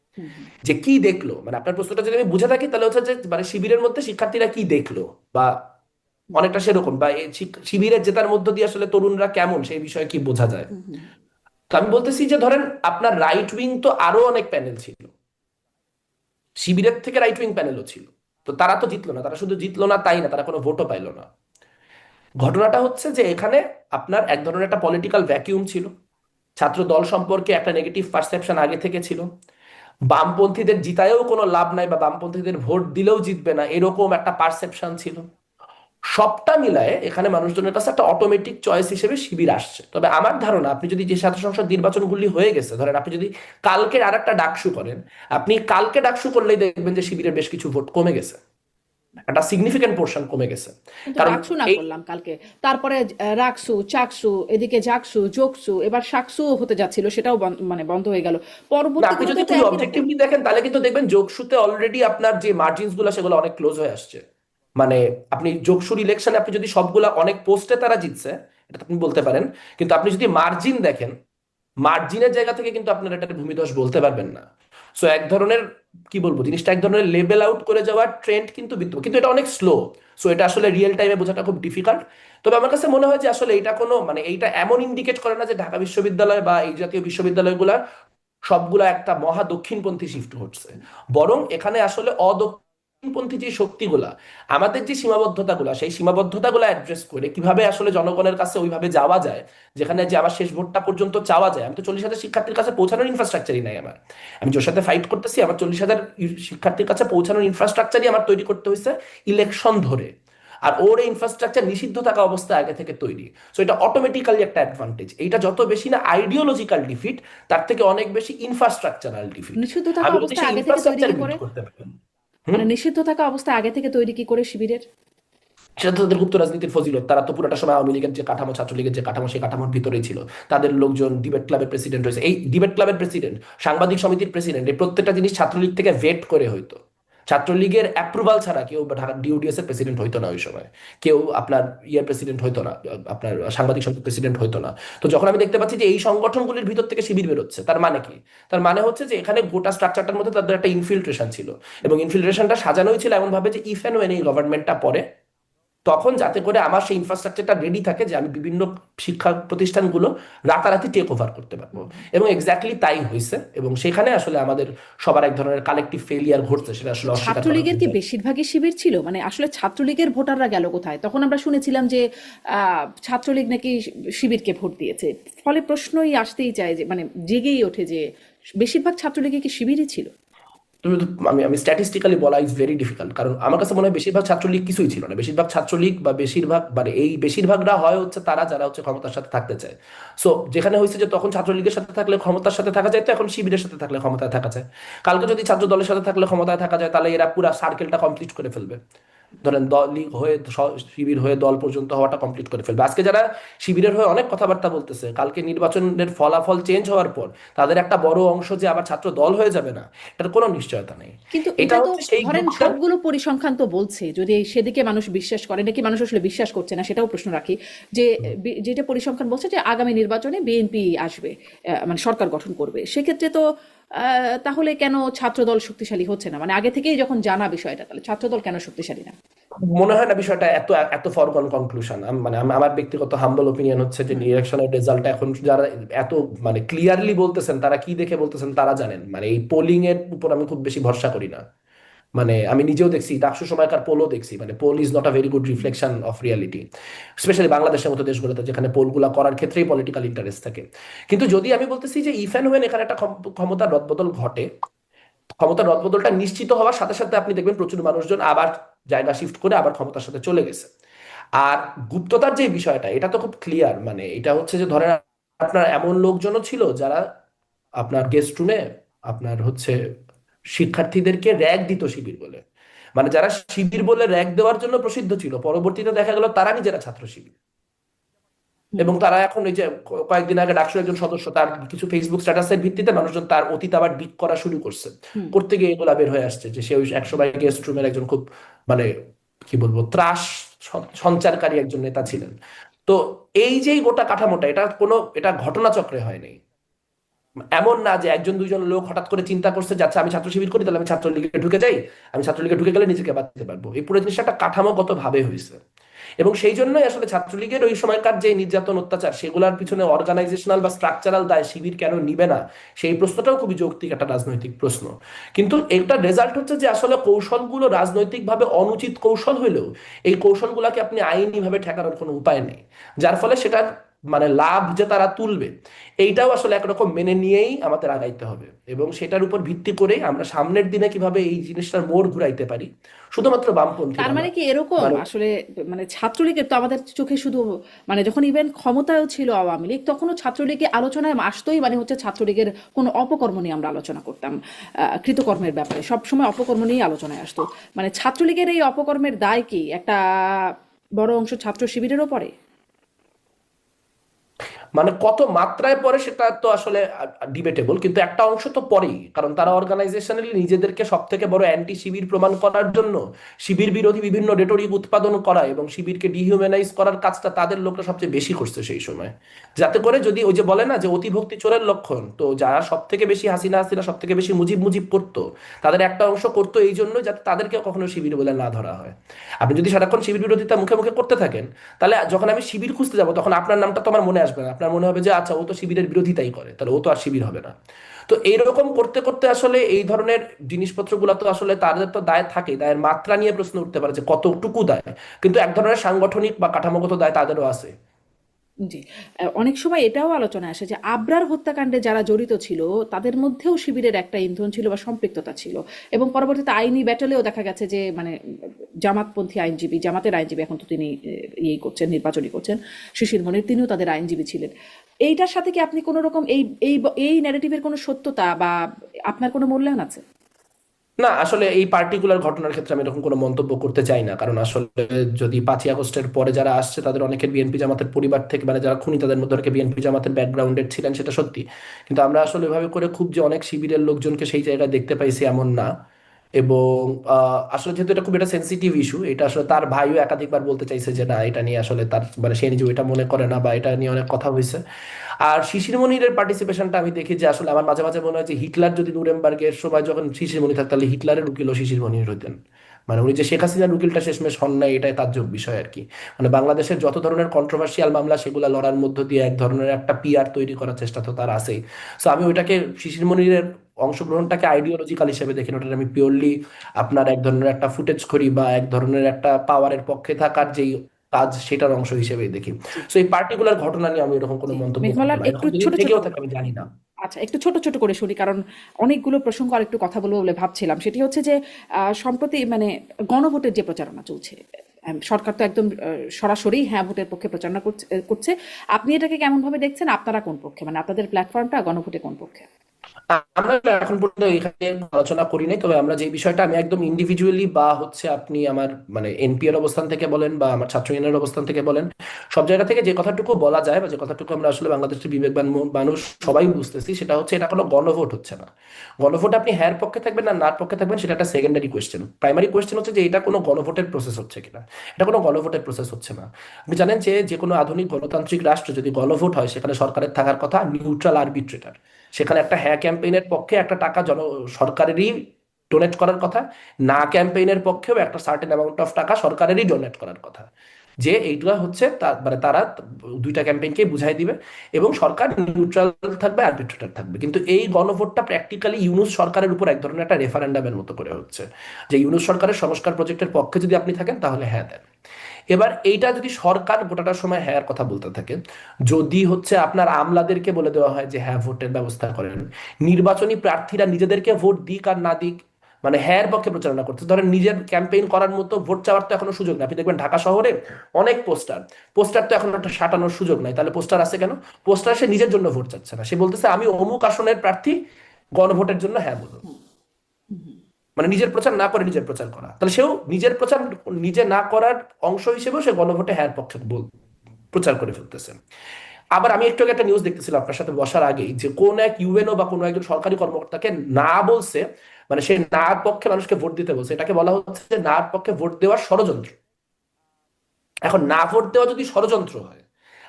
যে কি দেখলো, মানে আপনার প্রশ্নটা যদি আমি বুঝে থাকি তাহলে হচ্ছে যে মানে শিবিরের মধ্যে শিক্ষার্থীরা কি দেখলো, বা অনেকটা সেরকম, বা এই শিবিরের জেতার মধ্য দিয়ে আসলে তরুণরা কেমন সেই বিষয়ে কি বোঝা যায়। তো আমি বলতেছি যে ধরেন আপনার রাইট উইং তো আরো অনেক প্যানেল ছিল, শিবিরের থেকে রাইট উইং প্যানেলও ছিল। তো তারা তো জিতলো না, তারা শুধু জিতলো না তাই না, তারা কোনো ভোটও পাইলো না। ঘটনাটা হচ্ছে যে এখানে আপনার এক ধরনের একটা পলিটিক্যাল ভ্যাকিউম ছিল, ছাত্র দল সম্পর্কে একটা নেগেটিভ পারসেপশন আগে থেকে ছিল, বামপন্থীদের জিতায়ও কোনো লাভ নাই বা বামপন্থীদের ভোট দিলেও জিতবে না এরকম একটা পারসেপশন ছিল। সবটা মিলায়ে এখানে মানুষজনের কাছে একটা অটোমেটিক চয়েস হিসেবে শিবির আসছে। তবে আমার ধারণা আপনি যদি যে ছাত্র সংসদ নির্বাচনগুলি হয়ে গেছে, ধরেন আপনি যদি কালকে আর একটা ডাকসু করেন, আপনি কালকে ডাকসু করলেই দেখবেন যে শিবিরের বেশ কিছু ভোট কমে গেছে, একটা সিগনিফিকেন্ট পোর্শন কমে গেছে। কিন্তু কারণ ডাকসু না এই করলাম কালকে, তারপরে রাকসু, চাকসু, এদিকে জাকসু, যোগসু, এবার শাকসুও হতে যাচ্ছিল, সেটাও মানে বন্ধ হয়ে গেল। না, আপনি পরবর্তীগুলোতে যদি তো খুবই একই রকম। অবজেক্টিভলি দেখেন তাহলে কিন্তু দেখবেন যোগসুতে অলরেডি আপনার যে মার্জিনস গুলো সেগুলো অনেক ক্লোজ হয়ে আসছে। মানে আপনি যোগসুর ইলেকশনে আপনি যদি সবগুলা অনেক পোস্টে তারা জিতছে, এটা তো আপনি বলতে পারেন, কিন্তু আপনি যদি মার্জিন দেখেন, মার্জিনের জায়গা থেকে কিন্তু আপনার এটা ভূমিধস বলতে পারবেন না। সো এক ধরনের কি বলবো, জিনিসটা এক ধরনের লেভেল আউট করে যাওয়ার ট্রেন্ড কিন্তু বিদ্যমান, কিন্তু এটা অনেক স্লো। সো এটা আসলে রিয়েল টাইমে বোঝাটা খুব ডিফিকাল্ট। তবে আমার কাছে মনে হয় যে আসলে এটা কোনো মানে এইটা এমন ইন্ডিকেট করে না যে ঢাকা বিশ্ববিদ্যালয় বা এই জাতীয় বিশ্ববিদ্যালয়গুলা সবগুলা একটা মহা দক্ষিণপন্থী শিফট হচ্ছে। বরং এখানে আসলে অদক্ষিণপন্থী যে শক্তিগুলা, আমাদের যে সীমাবদ্ধতাগুলা, সেই সীমাবদ্ধতাগুলা অ্যাড্রেস করে কিভাবে আসলে জনগণের কাছে ওইভাবে যাওয়া যায়, যেখানে যে আমার শেষ ভোটটা পর্যন্ত চাওয়া যায়। আমি তো 40,000 শিক্ষার্থীর কাছে পৌঁছানোর ইনফ্রাস্ট্রাকচারই নাই আমার। আমি যার সাথে ফাইট করতেছি, আমার 40,000 শিক্ষার্থীর কাছে পৌঁছানোর ইনফ্রাস্ট্রাকচারই আমার তৈরি করতে হয়েছে ইলেকশন ধরে। আর ওর এই ইনফ্রাস্ট্রাকচার নিষিদ্ধ থাকা অবস্থায় আগে থেকে তৈরি। সো এটা অটোমেটিক্যালি একটা অ্যাডভান্টেজ। এইটা যত বেশি না আইডিওলজিক্যাল ডিফিট, তার থেকে অনেক বেশি ইনফ্রাস্ট্রাকচারাল ডিফিট। নিষিদ্ধ থাকা আমি যদি অবস্থায় সেই আগে থেকে তৈরি ইনফ্রাস্ট্রাকচার কি বিল্ড করে? করতে পারি। মানে হুম। নিষিদ্ধ থাকা অবস্থায় আগে থেকে তৈরি কি করে শিবিরের? সেটা তো তাদের গুপ্ত রাজনীতির ফজিলত, তারা তো পুরোটা সময় আওয়ামী লীগের যে কাঠামো, ছাত্রলীগের যে কাঠামো, সেই কাঠামোর ভিতরেই ছিল। তাদের লোকজন ডিবেট ক্লাবের প্রেসিডেন্ট হয়েছে, এই ডিবেট ক্লাবের প্রেসিডেন্ট, সাংবাদিক সমিতির প্রেসিডেন্ট, এই প্রত্যেকটা জিনিস ছাত্রলীগ থেকে ভেট করে হইতো। ছাত্রলীগের অ্যাপ্রুভাল ছাড়া কেউ ঢাকা ডিওডিএস এর প্রেসিডেন্ট হইতো না ওই সময়, কেউ আপনার ইয়ার প্রেসিডেন্ট হইতো না, আপনার সাংবাদিক সমিতির প্রেসিডেন্ট হইতো না। তো যখন আমি দেখতে পাচ্ছি যে এই সংগঠনগুলির ভিতর থেকে শিবির বেরোচ্ছে, তার মানে কি? তার মানে হচ্ছে যে এখানে গোটা স্ট্রাকচারটার মধ্যে তাদের একটা ইনফিল্ট্রেশন ছিল, এবং ইনফিল্ট্রেশনটা সাজানোই ছিল এমন ভাবে যে ইফ অ্যান্ড ওয়েন এই গভর্নমেন্টটা পরে, তখন যাতে করে আমার সেই ইনফ্রাস্ট্রাকচারটা রেডি থাকে যে আমি বিভিন্ন শিক্ষা প্রতিষ্ঠানগুলো রাতারাতি টেক ওভার করতে পারবো। এবং এক্স্যাক্টলি তাই হয়েছে, এবং সেখানে আসলে আমাদের সবার এক ধরনের কালেকটিভ ফেলিয়ার ঘটছে, সেটা তো আসলে অস্বীকার করার ছাত্রলীগের কিছু কি নেই। বেশিরভাগই শিবির ছিল? মানে আসলে ছাত্রলীগের ভোটাররা গেল কোথায়? তখন আমরা শুনেছিলাম যে ছাত্রলীগ নাকি শিবিরকে ভোট দিয়েছে। ফলে প্রশ্নই আসতেই চায়, যে মানে জেগেই ওঠে যে বেশিরভাগ ছাত্রলীগে কি শিবিরই ছিল? তুমি তো আমি আমি স্ট্যাটিস্টিক্যালি বলা ইজ ভেরি ডিফিকাল্ট, কারণ আমার কাছে মনে হয় বেশিরভাগ ছাত্রলীগ কিছুই ছিল না। বেশিরভাগ ছাত্রলীগ বা বেশিরভাগ মানে এই বেশিরভাগরা হয় হচ্ছে তারা যারা হচ্ছে ক্ষমতার সাথে থাকতে চায়। সো যেখানে হয়েছে যে তখন ছাত্রলীগের সাথে থাকলে ক্ষমতার সাথে থাকা যায়, তো এখন শিবিরের সাথে থাকলে ক্ষমতায় থাকা যায়। কালকে যদি ছাত্র দলের সাথে থাকলে ক্ষমতায় থাকা যায়, তাহলে এরা পুরো সার্কেলটা কমপ্লিট করে ফেলবে। ধরেন দল লীগ হয়ে শিবির হয়ে দল পর্যন্ত হওয়াটা কমপ্লিট করে ফেলবে। আজকে যারা শিবিরের হয়ে অনেক কথাবার্তা বলতেছে, কালকে নির্বাচনের ফলাফল চেঞ্জ হওয়ার পর তাদের একটা বড় অংশ যে আবার ছাত্র দল হয়ে যাবে না, এটার কোনো নিশ্চয়তা নেই। কিন্তু এটা এটা তো হচ্ছে সেই ধরেন গ্রুপটা। সবগুলো পরিসংখ্যান তো বলছে, যদি সেদিকে মানুষ বিশ্বাস করে নাকি মানুষ আসলে বিশ্বাস করছে না সেটাও প্রশ্ন রাখি, যে যেটা পরিসংখ্যান বলছে যে আগামী নির্বাচনে বিএনপি আসবে, মানে সরকার গঠন করবে, সেক্ষেত্রে তো তাহলে কেন ছাত্রদল শক্তিশালী হচ্ছে না? মানে আগে থেকেই যখন জানা বিষয়টা, তাহলে ছাত্রদল কেন শক্তিশালী না? মনে হয় না বিষয়টা এত এত ফরগন কনক্লুশন। মানে আমার ব্যক্তিগত হাম্বল ওপিনিয়ন হচ্ছে যে ইলেকশনের রেজাল্ট এখন যারা এত মানে ক্লিয়ারলি বলতেছেন, তারা কি দেখে বলতেছেন তারা জানেন। মানে এই পোলিং এর উপর আমি খুব বেশি ভরসা করি না। মানে আমি নিজেও দেখছি, ডাকসু সময়কার পোলও দেখছি, মানে poll is not a very good reflection of reality, specially বাংলাদেশের মতো দেশগুলোতে যেখানে পোলগুলা করার ক্ষেত্রেই পলিটিক্যাল ইন্টারেস্ট থাকে। কিন্তু যদি আমি বলতেছি যে ইফ অ্যান্ড ওয়েন এখানে একটা ক্ষমতার রদবদল ঘটে, ক্ষমতার রদবদলটা নিশ্চিত হওয়ার সাথে সাথে আপনি দেখবেন প্রচুর মানুষজন আবার জায়গা শিফট করে আবার ক্ষমতার সাথে চলে গেছে। আর গুপ্ততার যে বিষয়টা, এটা তো খুব ক্লিয়ার। মানে এটা হচ্ছে যে ধরেন আপনার এমন লোকজনও ছিল যারা আপনার গেস্ট রুমে আপনার হচ্ছে শিক্ষার্থীদেরকে র্যাগ দিত শিবির বলে। মানে যারা শিবির বলে র্যাগ দেওয়ার জন্য প্রসিদ্ধ ছিল, পরবর্তীতে দেখা গেল তারা নিজেরা ছাত্র শিবির। হুম। এবং তারা এখন এই যে কয়েকদিন আগে ডাকসুর একজন সদস্য, তার কিছু ফেসবুক স্ট্যাটাসের ভিত্তিতে মানুষজন তার অতীত আবার ডিক করা শুরু করছে। হুম। করতে গিয়ে এগুলা বের হয়ে আসছে যে সে ওই একসময় গেস্ট রুমের একজন খুব মানে কি বলবো ত্রাস সঞ্চারকারী একজন নেতা ছিলেন। তো এই যে গোটা কাঠামোটা, এটা ঘটনাচক্রে হয় নাই। এমন না যে একজন দুইজন লোক হঠাৎ করে চিন্তা করছে যে আচ্ছা আমি ছাত্র শিবির করি, তাহলে আমি ছাত্রলীগে ঢুকে যাই, আমি ছাত্রলীগে ঢুকে গেলে নিজেকে বাঁচাতে পারবো। এই পুরো জিনিসটা একটা কাঠামোগত ভাবে হয়েছে। এবং সেই জন্যই আসলে ছাত্রলীগের ওই সময়কার যে নির্যাতন অত্যাচার সেগুলোর পিছনে অর্গানাইজেশনাল বা স্ট্রাকচারাল দায় শিবির কেন নিবে না, সেই প্রশ্নটাও খুবই যৌক্তিক একটা রাজনৈতিক প্রশ্ন। কিন্তু একটা রেজাল্ট হচ্ছে যে আসলে কৌশলগুলো রাজনৈতিকভাবে অনুচিত কৌশল হলেও এই কৌশলগুলোকে আপনি আইনিভাবে ঠেকানোর কোনো উপায় নেই, যার ফলে সেটার মানে লাভ যে তারা তুলবে এইটাও আসলে একরকম মেনে নিয়েই আমাদের আগাইতে হবে, এবং সেটার উপর ভিত্তি করে আমরা সামনের দিনে কিভাবে এই জিনিসটার মোড় ঘুরাইতে পারি, শুধুমাত্র তার বামপন্থীরা না। মানে কি এরকম মানে আসলে, মানে ছাত্রলীগের তো আমাদের চোখে শুধু, মানে যখন ইভেন ক্ষমতায়ও ছিল আওয়ামী লীগ তখনও ছাত্রলীগের আলোচনায় আসতোই, মানে হচ্ছে ছাত্রলীগের কোনো অপকর্ম নিয়ে আমরা আলোচনা করতাম, কৃতকর্মের ব্যাপারে সবসময় অপকর্ম নিয়েই আলোচনায় আসতো। মানে ছাত্রলীগের এই অপকর্মের দায় কি একটা বড় অংশ ছাত্র শিবিরেরও পড়ে? মানে কত মাত্রায় পরে সেটা তো আসলে ডিবেটেবল, কিন্তু একটা অংশ তো পরেই, কারণ তারা অর্গানাইজেশনালি নিজেদেরকে সব থেকে বড় অ্যান্টি শিবির প্রমাণ করার জন্য শিবির বিরোধী বিভিন্ন রেটরিক উৎপাদন করা এবং শিবিরকে ডিহিউম্যানাইজ করার কাজটা তাদের লোকরা সবচেয়ে বেশি করছে সেই সময়, যাতে করে যদি ওই যে বলে না যে অতিভক্তি চোরের লক্ষণ, তো যারা সব থেকে বেশি হাসিনা হাসিনা সব থেকে বেশি মুজিব মুজিব করতো তাদের একটা অংশ করতো এই জন্য যাতে তাদেরকে কখনো শিবির বলে না ধরা হয়। আপনি যদি সারাক্ষণ শিবির বিরোধিতা মুখে মুখে করতে থাকেন, তাহলে যখন আমি শিবির খুঁজতে যাব তখন আপনার নামটা তো আমার মনে আসবে না, আপনার মনে হবে যে আচ্ছা ও তো শিবিরের বিরোধিতাই করে, তাহলে ও তো আর শিবির হবে না। তো এইরকম করতে করতে আসলে এই ধরনের জিনিসপত্রগুলো তো আসলে তাদের তো দায় থাকে, দায়ের মাত্রা নিয়ে প্রশ্ন উঠতে পারে যে কতটুকু দায়, কিন্তু এক ধরনের সাংগঠনিক বা কাঠামোগত দায় তাদেরও আছে। জি। অনেক সময় এটাও আলোচনায় আসে যে আবরার হত্যাকাণ্ডে যারা জড়িত ছিল তাদের মধ্যেও শিবিরের একটা ইন্ধন ছিল বা সম্পৃক্ততা ছিল, এবং পরবর্তীতে আইনি ব্যাটলেও দেখা গেছে যে মানে জামাতপন্থী আইনজীবী, জামাতের আইনজীবী, এখন তো তিনি ইয়ে করছেন, নির্বাচনী করছেন, শিশির মনির, তিনিও তাদের আইনজীবী ছিলেন। এইটার সাথে কি আপনি কোনো রকম এই এই এই ন্যারেটিভের কোনো সত্যতা বা আপনার কোনো মূল্যায়ন আছে? না, আসলে এই পার্টিকুলার ঘটনার ক্ষেত্রে আমি এরকম কোনো মন্তব্য করতে চাই না, কারণ আসলে যদি 5ই আগস্টের পরে যারা আসছে তাদের অনেকের বিএনপি জামাতের পরিবার থেকে, মানে যারা খুনি তাদের মধ্যে অনেকে বিএনপি জামাতের ব্যাকগ্রাউন্ডের ছিলেন, সেটা সত্যি। কিন্তু আমরা আসলে এভাবে করে খুব যে অনেক শিবিরের লোকজনকে সেই জায়গায় দেখতে পাইছি এমন না। এবং আসলে যেহেতু এটা খুব একটা সেন্সিটিভ ইস্যু, এটা আসলে তার ভাইও একাধিকবার বলতে চাইছে যে না এটা নিয়ে আসলে তার মানে সে নিজে এটা মনে করে না, বা এটা নিয়ে অনেক কথা হয়েছে। আর শিশির মনিরের পার্টিসিপেশনটা আমি দেখি যে আসলে আমার মাঝে মাঝে মনে হয় যে হিটলার যদি নুরেমবার্গের সময় যখন শিশির মনি থাকতো তাহলে হিটলারের উকিলও শিশির মনির হইতেন। মানে উনি যে শেখ হাসিনার উকিলটা শেষমেশ হন না, এটাই তাজ্জব বিষয় আর কি। মানে বাংলাদেশের যত ধরনের কন্ট্রোভার্সিয়াল মামলা সেগুলো লড়ার মধ্য দিয়ে এক ধরনের একটা পিআর তৈরি করার চেষ্টা তো তার আছেই। সো আমি ওইটাকে শিশির মনিরের অংশগ্রহণটাকে আইডিওলজিক্যাল হিসেবে দেখি না, ওটা আমি পিওরলি আপনার এক ধরনের একটা ফুটেজ করি বা এক ধরনের একটা পাওয়ারের পক্ষে থাকার যেই কাজ সেটার অংশ হিসেবেই দেখি। জি। সো এই পার্টিকুলার ঘটনা নিয়ে আমি এরকম কোনো জি, মন্তব্য করবো মেঘমালার না, একটু এখন যদি ছোট ছোট, থেকেও থাকে আমি জানি না। আচ্ছা একটু ছোট ছোট করে শুনি, কারণ অনেকগুলো প্রসঙ্গ আর একটু কথা বলবো বলে ভাবছিলাম। সেটি হচ্ছে যে সম্প্রতি মানে গণভোটের যে প্রচারণা চলছে, সরকার তো একদম সরাসরি হ্যাঁ ভোটের পক্ষে প্রচারণা করছে। আপনি এটাকে কেমন ভাবে দেখছেন? আপনারা কোন পক্ষে, মানে আপনাদের প্ল্যাটফর্মটা গণভোটে কোন পক্ষে? আমরা এখন পর্যন্ত এখানে আলোচনা করি নাই, তবে আমরা যে বিষয়টা আমি একদম ইন্ডিভিজুয়ালি বা হচ্ছে আপনি আমার মানে এনপি এর অবস্থান থেকে বলেন বা আমার ছাত্র ইউনিয়নের অবস্থান থেকে বলেন, সব জায়গা থেকে যে কথাটুকু বলা যায় বা যে কথাটুকু আমরা আসলে বাংলাদেশের বিবেকবান মানুষ সবাই বুঝতেছি, সেটা হচ্ছে এটা কোনো গণভোট হচ্ছে না। গণভোট আপনি হ্যার পক্ষে থাকবেন না নার পক্ষে থাকবেন সেটা একটা সেকেন্ডারি কোয়েশ্চেন, প্রাইমারি কোয়েশ্চেন হচ্ছে যে এটা কোনো গণভোটের প্রসেস হচ্ছে কিনা। এটা কোনো গণভোটের প্রসেস হচ্ছে না। আপনি জানেন যে যে কোনো আধুনিক গণতান্ত্রিক রাষ্ট্র যদি গণভোট হয় সেখানে সরকারের থাকার কথা নিউট্রাল আরবিট্রেটর, সেখানে একটা হ্যাঁ ক্যাম্পেইনের পক্ষে একটা টাকা সরকারেরই ডোনেট করার কথা, না ক্যাম্পেইনের পক্ষেও একটা সার্টেন অ্যামাউন্ট অফ টাকা সরকারেরই ডোনেট করার কথা। যে এইগুলা হচ্ছে মানে তারা দুইটা ক্যাম্পেইনকে বুঝাই দিবে এবং সরকার নিউট্রাল থাকবে, আরবিট্রেটর থাকবে। কিন্তু এই গণভোটটা প্র্যাকটিক্যালি ইউনূস সরকারের উপর এক ধরনের একটা রেফারেন্ডামের মতো করে হচ্ছে, যে ইউনূস সরকারের সংস্কার প্রজেক্টের পক্ষে যদি আপনি থাকেন তাহলে হ্যাঁ দেন। এবার এইটা যদি সরকার গোটাটার সময় হ্যাঁ কথা বলতে থাকে, যদি হচ্ছে আপনার আমলাদেরকে বলে দেওয়া হয় যে হ্যাঁ ভোটের ব্যবস্থা করেন, নির্বাচনী প্রার্থীরা নিজেদেরকে ভোট দিক আর না দিক মানে হ্যাঁ পক্ষে প্রচারণা করতে, ধরেন নিজের ক্যাম্পেইন করার মতো ভোট চাওয়ার তো এখনো সুযোগ নেই। আপনি দেখবেন ঢাকা শহরে অনেক পোস্টার, পোস্টার তো এখন একটা সাটানোর সুযোগ নাই, তাহলে পোস্টার আছে কেন? পোস্টার সে নিজের জন্য ভোট চাচ্ছে না, সে বলতেছে আমি অমুক আসনের প্রার্থী, গণভোটের জন্য হ্যাঁ বলুন। মানে নিজের প্রচার না করে নিজের প্রচার করা, তাহলে সেও নিজের প্রচার নিজে না করার অংশ হিসেবেও সে গণভোটে হ্যাঁ পক্ষে প্রচার করে ফেলতেছে। আবার আমি একটু আগে একটা নিউজ দেখতেছিলাম আপনার সাথে বসার আগেই, যে কোন এক ইউএনও বা কোনো একজন সরকারি কর্মকর্তাকে না বলছে, মানে সে নার পক্ষে মানুষকে ভোট দিতে বলছে, এটাকে বলা হচ্ছে যে নার পক্ষে ভোট দেওয়ার ষড়যন্ত্র। এখন না ভোট দেওয়া যদি ষড়যন্ত্র হয়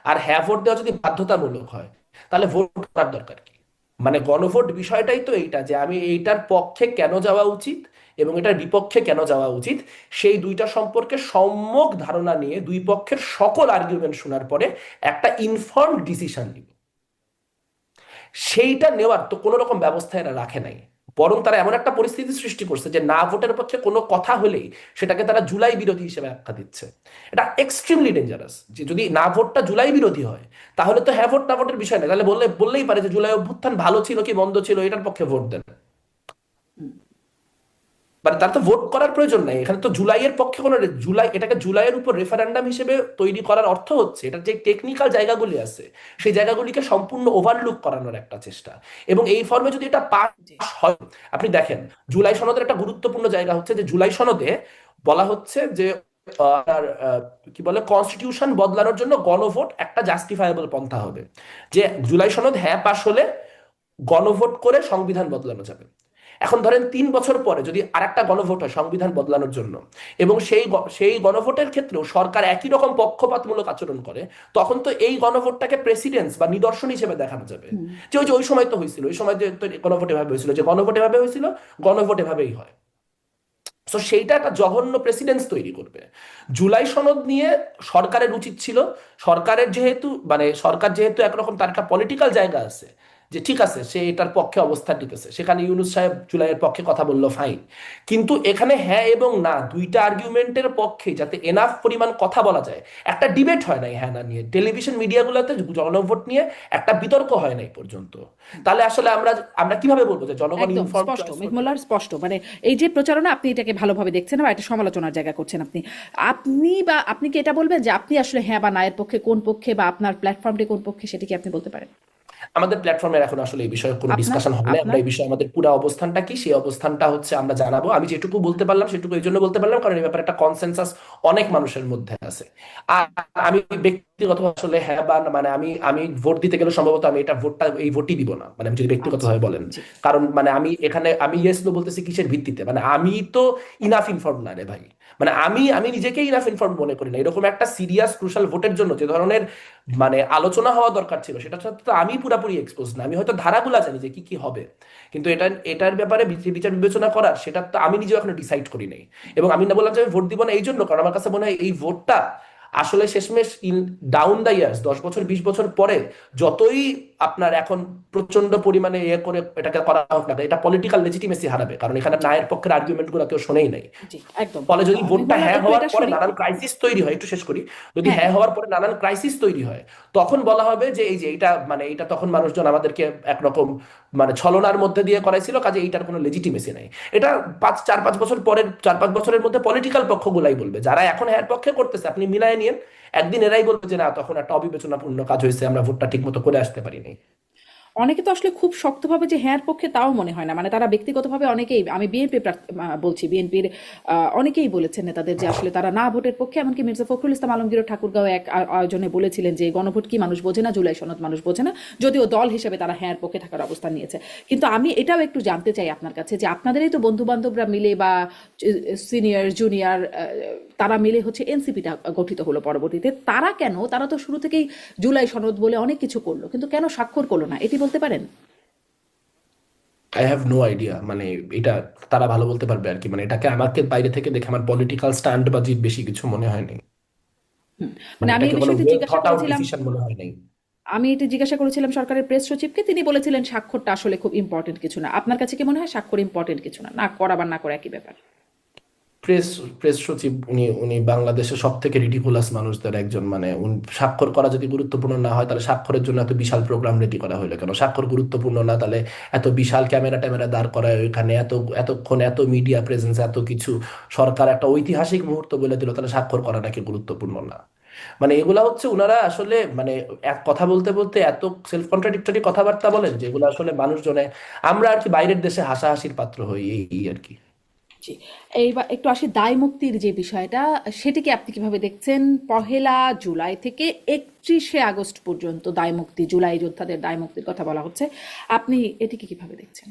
আর হ্যাঁ ভোট দেওয়া যদি বাধ্যতামূলক হয়, তাহলে ভোট করার দরকার কি? মানে গণভোট বিষয়টাই তো এইটা, যে আমি এইটার পক্ষে কেন যাওয়া উচিত এবং এটার বিপক্ষে কেন যাওয়া উচিত, সেই দুইটা সম্পর্কে সম্যক ধারণা নিয়ে দুই পক্ষের সকল আর্গুমেন্ট শোনার পরে একটা ইনফর্মড ডিসিশন নিব। সেইটা নেওয়ার তো কোনো রকম ব্যবস্থা এরা রাখে নাই, বরং তারা এমন একটা পরিস্থিতি সৃষ্টি করছে যে না ভোটের পক্ষে কোনো কথা হলেই সেটাকে তারা জুলাই বিরোধী হিসেবে আখ্যা দিচ্ছে। এটা এক্সট্রিমলি ডেঞ্জারাস। যে যদি না ভোটটা জুলাই বিরোধী হয়, তাহলে তো হ্যাঁ ভোট না ভোটের বিষয় নেই, তাহলে বললেই পারে যে জুলাই অভ্যুত্থান ভালো ছিল কি মন্দ ছিল এটার পক্ষে ভোট দেন। মানে তার তো ভোট করার প্রয়োজন নাই এখানে, তো জুলাইয়ের পক্ষে কোনো জুলাই, এটাকে জুলাইয়ের উপর রেফারেন্ডাম হিসেবে তৈরি করার অর্থ হচ্ছে এটার যে টেকনিক্যাল জায়গাগুলি আছে সেই জায়গাগুলিকে সম্পূর্ণ ওভারলুক করানোর একটা চেষ্টা। এবং এই ফর্মে যদি এটা পাস হয়, আপনি দেখেন জুলাই সনদের একটা গুরুত্বপূর্ণ জায়গা হচ্ছে যে জুলাই সনদে বলা হচ্ছে যে কি বলে কনস্টিটিউশন বদলানোর জন্য গণভোট একটা জাস্টিফায়েবল পন্থা হবে। যে জুলাই সনদ হ্যাঁ পাস হলে গণভোট করে সংবিধান বদলানো যাবে। এখন ধরেন 3 বছর পরে যদি আরেকটা গণভোট হয় সংবিধান বদলানোর জন্য, এবং সেই গণভোটের ক্ষেত্রেও সরকার একই রকম পক্ষপাতমূলক আচরণ করে, তখন তো এই গণভোটটাকে প্রেসিডেন্স বা নিদর্শন হিসেবে দেখানো যাবে যে ওই সময় তো হয়েছিল, ওই সময় যে গণভোট এভাবে হয়েছিল, যে গণভোট এভাবে হয়েছিল, গণভোট এভাবেই হয়। তো সেইটা একটা জঘন্য প্রেসিডেন্স তৈরি করবে। জুলাই সনদ নিয়ে সরকারের উচিত ছিল, সরকার যেহেতু একরকম তার একটা পলিটিক্যাল জায়গা আছে, যে ঠিক আছে সে এটার পক্ষে অবস্থান নিতেছে, সেখানে ইউনূস সাহেব জুলাইয়ের পক্ষে কথা বললো, ফাইন। কিন্তু এখানে হ্যাঁ এবং না দুইটা আর্গুমেন্টের পক্ষে যাতে এনাফ পরিমাণ কথা বলা যায়, একটা ডিবেট হয় নাই হ্যাঁ না নিয়ে, টেলিভিশন মিডিয়াগুলোতে জনভোট নিয়ে একটা বিতর্ক হয় নাই পর্যন্ত। তাহলে আসলে আমরা আমরা কিভাবে বলবো যে জনগণ একদম ইনফর্ম স্পষ্ট, চয়েস করতে মেঘমোল্লার পারে? স্পষ্ট, মানে এই যে প্রচারণা আপনি এটাকে ভালোভাবে দেখছেন না বা এটা সমালোচনার জায়গা করছেন আপনি, আপনি কি এটা বলবেন যে আপনি আসলে হ্যাঁ বা না এর পক্ষে কোন পক্ষে, বা আপনার প্ল্যাটফর্মটি কোন পক্ষে, সেটা কি আপনি বলতে পারেন? আমাদের প্ল্যাটফর্মের এখন আসলে এই বিষয়ে কোনো আপনার ডিসকাশন হয় না। আমরা আপনার এই বিষয়ে আমাদের পুরো অবস্থানটা কি, সেই অবস্থানটা হচ্ছে আমরা জানাবো। আমি যেটুকু বলতে পারলাম সেটুকু এই জন্য বলতে পারলাম কারণ এই ব্যাপারে একটা কনসেনসাস অনেক মানুষের মধ্যে আছে। আর আমি ব্যক্তিগত আসলে হ্যাঁ বা না, মানে আমি আমি ভোট দিতে গেলে সম্ভবত আমি এই ভোটই দিব না, মানে আমি যদি আচ্ছা, ব্যক্তিগতভাবে বলেন। জি। কারণ মানে আমি ইয়েস নো বলতেছি কিসের ভিত্তিতে, মানে আমি তো ইনাফ ইনফর্ম না রে ভাই। মানে আমি আমি নিজেকে ইনাফ ইনফর্ম মনে করি না এরকম একটা সিরিয়াস ক্রুশাল ভোটের জন্য যে ধরনের মানে আলোচনা হওয়া দরকার ছিল সেটা সাথে তো আমি পুরাপুরি এক্সপোজ না। আমি হয়তো ধারাগুলা জানি যে কি কি হবে, কিন্তু এটার ব্যাপারে বিচার বিবেচনা করার সেটা তো আমি নিজেও এখনো ডিসাইড করি নাই। এবং আমি না বললাম যে আমি ভোট দিব না এই জন্য, কারণ আমার কাছে মনে হয় এই ভোটটা আসলে শেষমেশ ডাউন দ্য ইয়ার্স 10 বছর 20 বছর পরে যতই আপনার এখন প্রচন্ড পরিমাণে ইয়ে করে এটাকে করা হোক না, এটা পলিটিক্যাল লেজিটিমেসি হারাবে, কারণ এখানে জি, নায়ের পক্ষের আর্গুমেন্ট গুলো কেউ শোনেই নাই। জি, একদম। ফলে যদি ভোটটা মেঘমোল্লার হ্যাঁ একটু হওয়ার এটা পরে শুনি। নানান ক্রাইসিস তৈরি হয়, একটু শেষ করি, যদি হ্যাঁ, হ্যাঁ হ্যাঁ। হওয়ার পরে নানান ক্রাইসিস তৈরি হয়, তখন বলা হবে যে এই যে এটা মানে এটা তখন মানুষজন আমাদেরকে একরকম মানে ছলনার মধ্যে দিয়ে করাইছিল, কাজে এইটার কোনো লেজিটিমেসি নাই। এটা 4-5 বছর পরের 4-5 বছরের মধ্যে পলিটিক্যাল পক্ষগুলাই বলবে, যারা এখন হ্যাঁ পক্ষে করতেছে আপনি মিলায় নিয়ে একদিন এরাই বলবে যে না তখন একটা অবিবেচনাপূর্ণ কাজ হয়েছে, আমরা ভোটটা ঠিক মতো করে আসতে পারিনি। অনেকে তো আসলে খুব শক্তভাবে যে হ্যাঁর পক্ষে তাও মনে হয় না, মানে তারা ব্যক্তিগতভাবে অনেকেই, আমি বিএনপি বলছি, বিএনপির অনেকেই বলেছেন নেতাদের যে আসলে তারা না ভোটের পক্ষে। এমনকি মির্জা ফখরুল ইসলাম আলমগীর ঠাকুরগাঁও এক আয়োজনে বলেছিলেন যে গণভোট কি মানুষ বোঝে না, জুলাই সনদ মানুষ বোঝে না, যদিও দল হিসেবে তারা হ্যাঁর পক্ষে থাকার অবস্থান নিয়েছে। কিন্তু আমি এটাও একটু জানতে চাই আপনার কাছে যে আপনাদেরই তো বন্ধু বান্ধবরা মিলে বা সিনিয়র জুনিয়র তারা মিলে হচ্ছে এনসিপিটা গঠিত হলো পরবর্তীতে, তারা তো শুরু থেকেই জুলাই সনদ বলে অনেক কিছু করলো, কিন্তু কেন স্বাক্ষর করলো না এটি বলতে পারেন? আই হ্যাভ নো আইডিয়া, মানে এটা তারা ভালো বলতে পারবে আর কি। মানে এটাকে আমাকে বাইরে থেকে দেখে আমার পলিটিক্যাল স্ট্যান্ড বা বেশি কিছু মনে হয় নাই। মানে মানে আমি এটাকে এই কোনো বিষয়টি ওয়েল জিজ্ঞাসা থট আউট করেছিলাম, ডিসিশন মনে হয় নাই। আমি এটি জিজ্ঞাসা করেছিলাম সরকারের প্রেস সচিবকে, তিনি বলেছিলেন স্বাক্ষরটা আসলে খুব ইম্পর্টেন্ট কিছু না। আপনার কাছে কি মনে হয় স্বাক্ষর ইম্পর্টেন্ট কিছু না, না করা বা না করা একই ব্যাপার? প্রেস প্রেস সচিব উনি উনি বাংলাদেশের সব থেকে রিডিকুলাস মানুষদের একজন। মানে স্বাক্ষর করা যদি গুরুত্বপূর্ণ না হয় তাহলে স্বাক্ষরের জন্য এত বিশাল প্রোগ্রাম রেডি করা হলো কেন? স্বাক্ষর গুরুত্বপূর্ণ না তাহলে এত বিশাল ক্যামেরা ট্যামেরা দাঁড় করায় ওইখানে এতক্ষণ এত মিডিয়া প্রেজেন্স এত কিছু, সরকার একটা ঐতিহাসিক মুহূর্ত বলে দিল, তাহলে স্বাক্ষর করা নাকি গুরুত্বপূর্ণ না? মানে এগুলা হচ্ছে ওনারা আসলে মানে এক কথা বলতে বলতে এত সেলফ কন্ট্রাডিক্টরি কথাবার্তা বলেন যেগুলো আসলে মানুষজনে আমরা আর কি বাইরের দেশে হাসাহাসির পাত্র হই এই আর কি। জি। এইবার একটু আসি দায় মুক্তির যে বিষয়টা, সেটিকে আপনি কিভাবে দেখছেন? 1 জুলাই থেকে 31 আগস্ট পর্যন্ত দায় মুক্তি, জুলাই যোদ্ধাদের দায় মুক্তির কথা বলা হচ্ছে, আপনি এটিকে কিভাবে দেখছেন?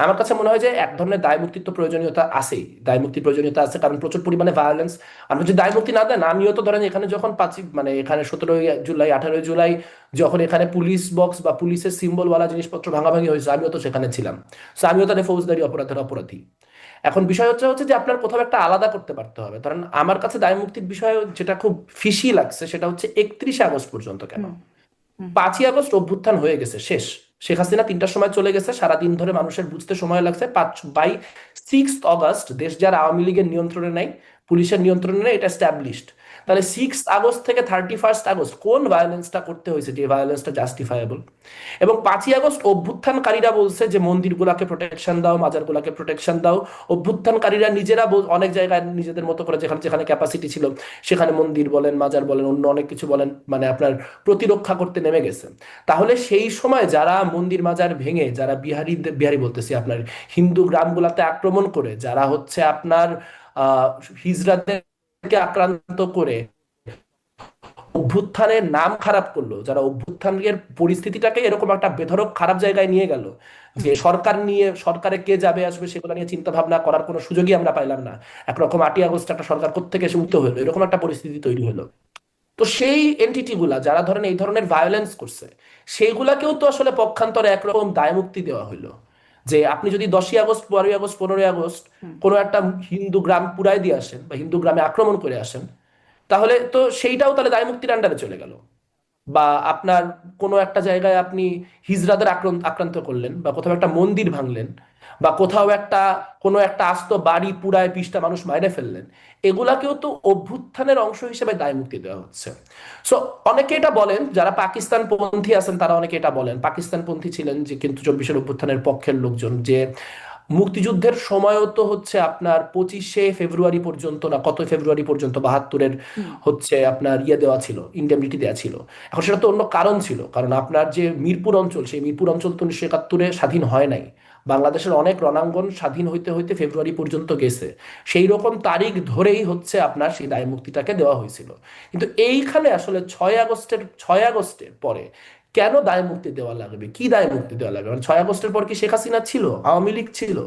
আমার কাছে মনে হয় যে এক ধরনের দায় মুক্তির তো প্রয়োজনীয়তা আছেই, দায় মুক্তির প্রয়োজনীয়তা আছে, কারণ প্রচুর পরিমাণে ভায়োলেন্স। আপনি যদি দায় মুক্তি না দেন, আমিও তো ধরেন এখানে যখন মানে এখানে 17ই জুলাই 18ই জুলাই যখন এখানে পুলিশ বক্স বা পুলিশের সিম্বল ওয়ালা জিনিসপত্র ভাঙাভাঙি হয়েছে, আমিও তো সেখানে ছিলাম। তো আমিও তাহলে ফৌজদারি অপরাধের অপরাধী। এখন বিষয় হচ্ছে যে আপনার কোথাও একটা আলাদা করতে পারতে হবে। কারণ আমার কাছে দায় মুক্তির বিষয় যেটা খুব ফিসি লাগছে সেটা হচ্ছে 31শে আগস্ট পর্যন্ত কেন। হুম। হুম। 5ই আগস্ট অভ্যুত্থান হয়ে গেছে, শেষ। শেখ হাসিনা 3টার সময় চলে গেছে, সারাদিন ধরে মানুষের বুঝতে সময় লাগছে। বাই 6 আগস্ট দেশ যার আওয়ামী লীগের নিয়ন্ত্রণে নাই, পুলিশের নিয়ন্ত্রণে নেই, এটা স্ট্যাবলিশড। তাহলে 6 আগস্ট থেকে 31 আগস্ট কোন ভায়োলেন্সটা করতে হয়েছে যে ভায়োলেন্সটা জাস্টিফায়েবল? এবং 5ই আগস্ট অভ্যুত্থানকারীরা বলছে যে মন্দিরগুলাকে প্রোটেকশন দাও, মাজারগুলাকে প্রোটেকশন দাও। অভ্যুত্থানকারীরা নিজেরা অনেক জায়গায় নিজেদের মতো করে যেখানে যেখানে ক্যাপাসিটি ছিল সেখানে মন্দির বলেন, মাজার বলেন, অন্য অনেক কিছু বলেন, মানে আপনার প্রতিরক্ষা করতে নেমে গেছে। তাহলে সেই সময় যারা মন্দির মাজার ভেঙে, যারা বিহারি বলতেছি আপনার হিন্দু গ্রামগুলাতে আক্রমণ করে, যারা হচ্ছে আপনার আহ হিজড়াদেরকে আক্রান্ত করে অভ্যুত্থানের নাম খারাপ করলো, যারা অভ্যুত্থানের পরিস্থিতিটাকে এরকম একটা বেধড়ক খারাপ জায়গায় নিয়ে গেল, হুম। যে সরকার নিয়ে, সরকারে কে যাবে আসবে সেগুলো নিয়ে চিন্তা ভাবনা করার কোনো সুযোগই আমরা পাইলাম না। একরকম 8ই আগস্ট একটা সরকার কোত্থেকে এসে উঠতে হলো, এরকম একটা পরিস্থিতি তৈরি হলো। তো সেই এন্টিটি গুলা যারা ধরেন এই ধরনের ভায়োলেন্স করছে, সেইগুলাকেও তো আসলে পক্ষান্তরে একরকম দায়মুক্তি দেওয়া হইলো। যে আপনি যদি 10ই আগস্ট, 12ই আগস্ট, 15ই আগস্ট হুম। কোনো একটা হিন্দু গ্রাম পুরাই দিয়ে আসেন বা হিন্দু গ্রামে আক্রমণ করে আসেন, তাহলে তো সেইটাও তাহলে দায়মুক্তির আন্ডারে চলে গেল। বা আপনার কোনো একটা জায়গায় আপনি হিজড়াদের আক্রান্ত আক্রান্ত করলেন, বা কোথাও একটা মন্দির ভাঙলেন, বা কোথাও একটা কোনো একটা আস্ত বাড়ি পুরায় 20টা মানুষ মাইরে ফেললেন, এগুলাকেও তো অভ্যুত্থানের অংশ হিসেবে দায় মুক্তি দেওয়া হচ্ছে। সো অনেকে এটা বলেন, যারা পাকিস্তান পন্থী আছেন তারা অনেকে এটা বলেন, পাকিস্তান পন্থী ছিলেন যে কিন্তু 24-এর অভ্যুত্থানের পক্ষের লোকজন, যে মুক্তিযুদ্ধের সময়ও তো হচ্ছে আপনার 25শে ফেব্রুয়ারি পর্যন্ত না কত ফেব্রুয়ারি পর্যন্ত 72-এর হুম। হচ্ছে আপনার ইয়ে দেওয়া ছিল, ইন্ডেমনিটি দেওয়া ছিল। এখন সেটা তো অন্য কারণ ছিল, কারণ আপনার যে মিরপুর অঞ্চল, সেই মিরপুর অঞ্চল তো 1971-এ স্বাধীন হয় নাই। বাংলাদেশের অনেক রণাঙ্গন স্বাধীন হইতে হইতে ফেব্রুয়ারি পর্যন্ত গেছে। সেই রকম তারিখ ধরেই হচ্ছে আপনার সেই দায় মুক্তিটাকে দেওয়া হয়েছিল। কিন্তু এইখানে আসলে 6 আগস্টের পরে কেন দায় মুক্তি দেওয়া লাগবে? কি দায় মুক্তি দেওয়া লাগবে? মানে 6 আগস্টের পর কি শেখ হাসিনা ছিল, আওয়ামী লীগ ছিল?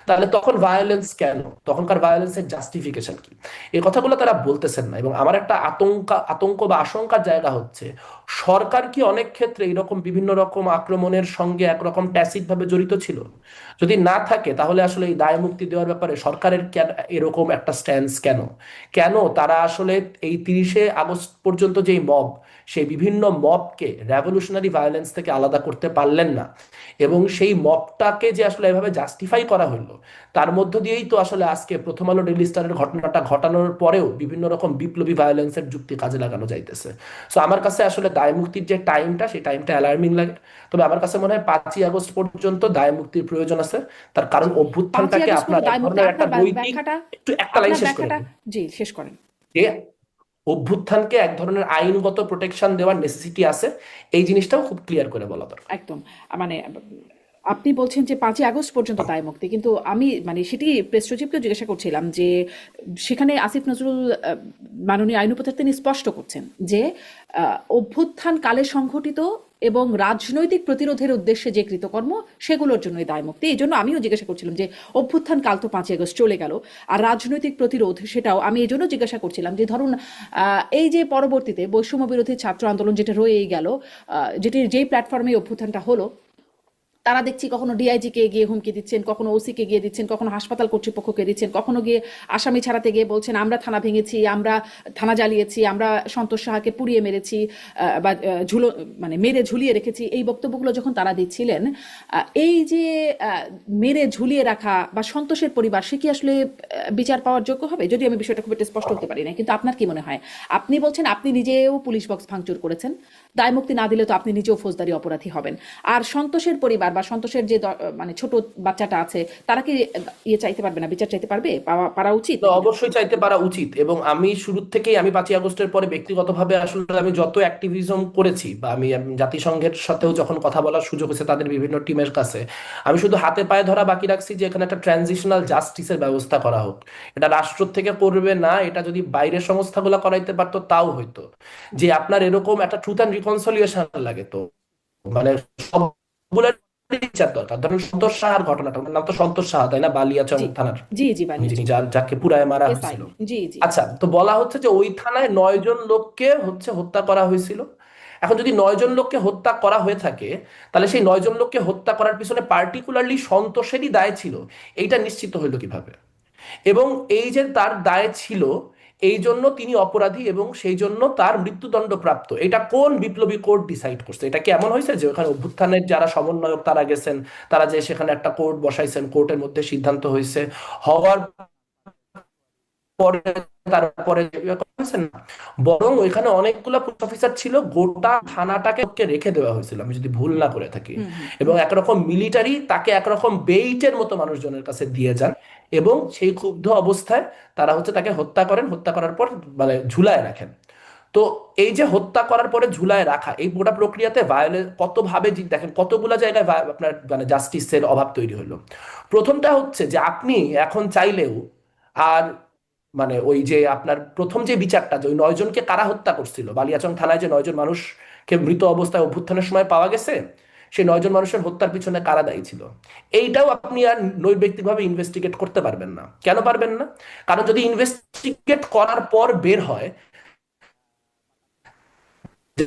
তাহলে তখন ভায়োলেন্স কেন? তখনকার ভায়োলেন্সের জাস্টিফিকেশন কি? এই কথাগুলো তারা বলতেছেন না। এবং আমার একটা আতঙ্ক বা আশঙ্কার জায়গা হচ্ছে, সরকার কি অনেক ক্ষেত্রে এরকম বিভিন্ন রকম আক্রমণের সঙ্গে একরকম ট্যাসিট ভাবে জড়িত ছিল? যদি না থাকে তাহলে আসলে এই দায় মুক্তি দেওয়ার ব্যাপারে সরকারের এরকম একটা স্ট্যান্স কেন? কেন তারা আসলে এই 30শে আগস্ট পর্যন্ত যেই মব, সেই বিভিন্ন মবকে রেভলিউশনারি ভায়োলেন্স থেকে আলাদা করতে পারলেন না? এবং সেই মবটাকে যে আসলে এভাবে জাস্টিফাই করা হলো, তার মধ্য দিয়েই তো আসলে আজকে প্রথম আলো ডেইলি স্টারের ঘটনাটা ঘটানোর পরেও বিভিন্ন রকম বিপ্লবী ভায়োলেন্সের যুক্তি কাজে লাগানো যাইতেছে। সো আমার কাছে আসলে দায় মুক্তির যে টাইমটা, সেই টাইমটা অ্যালার্মিং লাগে। তবে আমার কাছে মনে হয় 5ই আগস্ট পর্যন্ত দায় মুক্তির প্রয়োজন আছে। তার কারণ জি। পাঁচই অভ্যুত্থানটাকে আগস্ট আপনার পর্যন্ত এক দায় মুক্তি, ধরনের একটা আপনার নৈতিক, ব্যাখ্যাটা, একটু একটা লাইন আপনার শেষ করে ব্যাখ্যাটা। দিই, জি, শেষ করেন। যে অভ্যুত্থানকে এক ধরনের আইনগত প্রোটেকশন দেওয়ার নেসেসিটি আছে, এই জিনিসটাও খুব ক্লিয়ার করে বলা দরকার। একদম। মানে আপনি বলছেন যে 5ই আগস্ট পর্যন্ত দায় মুক্তি, কিন্তু আমি মানে সেটি প্রেস সচিবকেও জিজ্ঞাসা করছিলাম যে সেখানে আসিফ নজরুল মাননীয় আইন উপদেষ্টা তিনি স্পষ্ট করছেন যে অভ্যুত্থান কালে সংঘটিত এবং রাজনৈতিক প্রতিরোধের উদ্দেশ্যে যে কৃতকর্ম সেগুলোর জন্যই দায় মুক্তি। এই জন্য আমিও জিজ্ঞাসা করছিলাম যে অভ্যুত্থান কাল তো 5ই আগস্ট চলে গেল, আর রাজনৈতিক প্রতিরোধ সেটাও আমি এই জন্য জিজ্ঞাসা করছিলাম যে ধরুন এই যে পরবর্তীতে বৈষম্য বিরোধী ছাত্র আন্দোলন যেটা রয়েই গেল, যেটির যেই প্ল্যাটফর্মে অভ্যুত্থানটা হলো, তারা দেখছি কখনো ডিআইজি কে গিয়ে হুমকি দিচ্ছেন, কখনো ওসি কে গিয়ে দিচ্ছেন, কখনো হাসপাতাল কর্তৃপক্ষকে দিচ্ছেন, কখনো গিয়ে আসামি ছাড়াতে গিয়ে বলছেন আমরা থানা ভেঙেছি, আমরা থানা জ্বালিয়েছি, আমরা সন্তোষ সাহাকে পুড়িয়ে মেরেছি, বা মানে মেরে ঝুলিয়ে রেখেছি। এই বক্তব্যগুলো যখন তারা দিচ্ছিলেন, এই যে মেরে ঝুলিয়ে রাখা বা সন্তোষের পরিবার, সে কি আসলে বিচার পাওয়ার যোগ্য হবে? যদি আমি বিষয়টা খুব একটা স্পষ্ট হতে পারি না, কিন্তু আপনার কি মনে হয়? আপনি বলছেন আপনি নিজেও পুলিশ বক্স ভাঙচুর করেছেন, দায় মুক্তি না দিলে তো আপনি নিজেও ফৌজদারি অপরাধী হবেন। আর সন্তোষের পরিবার বা সন্তোষের যে মানে ছোট বাচ্চাটা আছে, তারা কি ইয়ে চাইতে পারবে না, বিচার চাইতে পারবে, পারা উচিত তো নাকি না? অবশ্যই চাইতে পারা উচিত। এবং আমি শুরু থেকেই, আমি 5ই আগস্টের পরে ব্যক্তিগতভাবে আসলে আমি যত অ্যাক্টিভিজম করেছি, বা আমি জাতিসংঘের সাথেও যখন কথা বলার সুযোগ হয়েছে তাদের বিভিন্ন টিমের কাছে, আমি শুধু হাতে পায়ে ধরা বাকি রাখছি যে এখানে একটা ট্রানজিশনাল জাস্টিসের ব্যবস্থা করা হোক। এটা রাষ্ট্র থেকে করবে না, এটা যদি বাইরের সংস্থাগুলো করাইতে পারতো তাও হইতো। যে আপনার এরকম একটা ট্রুথ অ্যান্ড রিকনসিলিয়েশন লাগে, তো মানে সবগুলো বিচার দরকার। ধরেন সন্তোষ সাহার ঘটনাটা, ওনার নাম তো সন্তোষ সাহা তাই না, বালিয়াচং জি থানার জি জি যিনি, বানিয়েছেন। যাকে পুরায় মারা এসআই। হয়েছিল। জি জি। আচ্ছা, তো বলা হচ্ছে যে ওই থানায় 9 জন লোককে হত্যা করা হয়েছিল। এখন যদি 9 জন লোককে হত্যা করা হয়ে থাকে, তাহলে সেই 9 জন লোককে হত্যা করার পিছনে পার্টিকুলারলি সন্তোষেরই দায় ছিল, এইটা নিশ্চিত হইলো কিভাবে? এবং এই যে তার দায় ছিল, এই জন্য তিনি অপরাধী এবং সেই জন্য তার মৃত্যুদণ্ড প্রাপ্ত, এটা কোন বিপ্লবী কোর্ট ডিসাইড করছে? এটা কি এমন হয়েছে যে ওখানে অভ্যুত্থানের যারা সমন্বয়ক তারা গেছেন, তারা যে সেখানে একটা কোর্ট বসাইছেন, কোর্টের মধ্যে সিদ্ধান্ত হয়েছে, হওয়ার পরে তারপরে করেছেন না? বরং ওইখানে অনেকগুলা পুলিশ অফিসার ছিল, গোটা থানাটাকে ওকে রেখে দেওয়া হয়েছিল আমি যদি ভুল না করে থাকি। হুম হুম এবং একরকম মিলিটারি তাকে একরকম বেইটের মতো মানুষজনের কাছে দিয়ে যান, এবং সেই ক্ষুব্ধ অবস্থায় তারা তাকে হত্যা করেন, হত্যা করার পর মানে ঝুলায় রাখেন। তো এই যে হত্যা করার পরে ঝুলায় রাখা, এই পুরো প্রক্রিয়াতে ভায়োলেন্স কত ভাবে দেখেন কতগুলা জায়গায় আপনার মানে জাস্টিসের অভাব তৈরি হলো। প্রথমটা হচ্ছে যে আপনি এখন চাইলেও আর মানে ওই যে আপনার প্রথম যে বিচারটা, যে ওই 9 জনকে কারা হত্যা করছিল, বালিয়াচং থানায় যে 9 জন মানুষকে মৃত অবস্থায় অভ্যুত্থানের সময় পাওয়া গেছে, সেই 9 জন মানুষের হত্যার পিছনে কারা দায়ী ছিল, এইটাও আপনি আর নৈর্ব্যক্তিকভাবে ইনভেস্টিগেট করতে পারবেন না। কেন পারবেন না? কারণ যদি ইনভেস্টিগেট করার পর বের হয় যে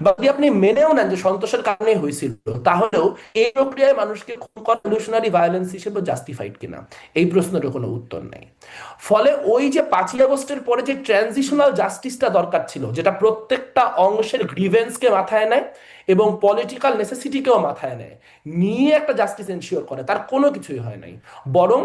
বা যদি আপনি মেনেও নেন যে সন্তোষের কারণে হয়েছিল, তাহলেও এই প্রক্রিয়ায় মানুষকে খুন করা রেভলিউশনারি ভায়োলেন্স হিসেবে জাস্টিফাইড কিনা, এই প্রশ্নের কোনো উত্তর নেই। ফলে ওই যে 5ই আগস্টের পরে যে ট্রানজিশনাল জাস্টিসটা দরকার ছিল, যেটা প্রত্যেকটা অংশের গ্রিভেন্সকে মাথায় নেয় এবং পলিটিক্যাল নেসেসিটিকেও মাথায় নেয়, নিয়ে একটা জাস্টিস এনশিওর করে, তার কোনো কিছুই হয় নাই। বরং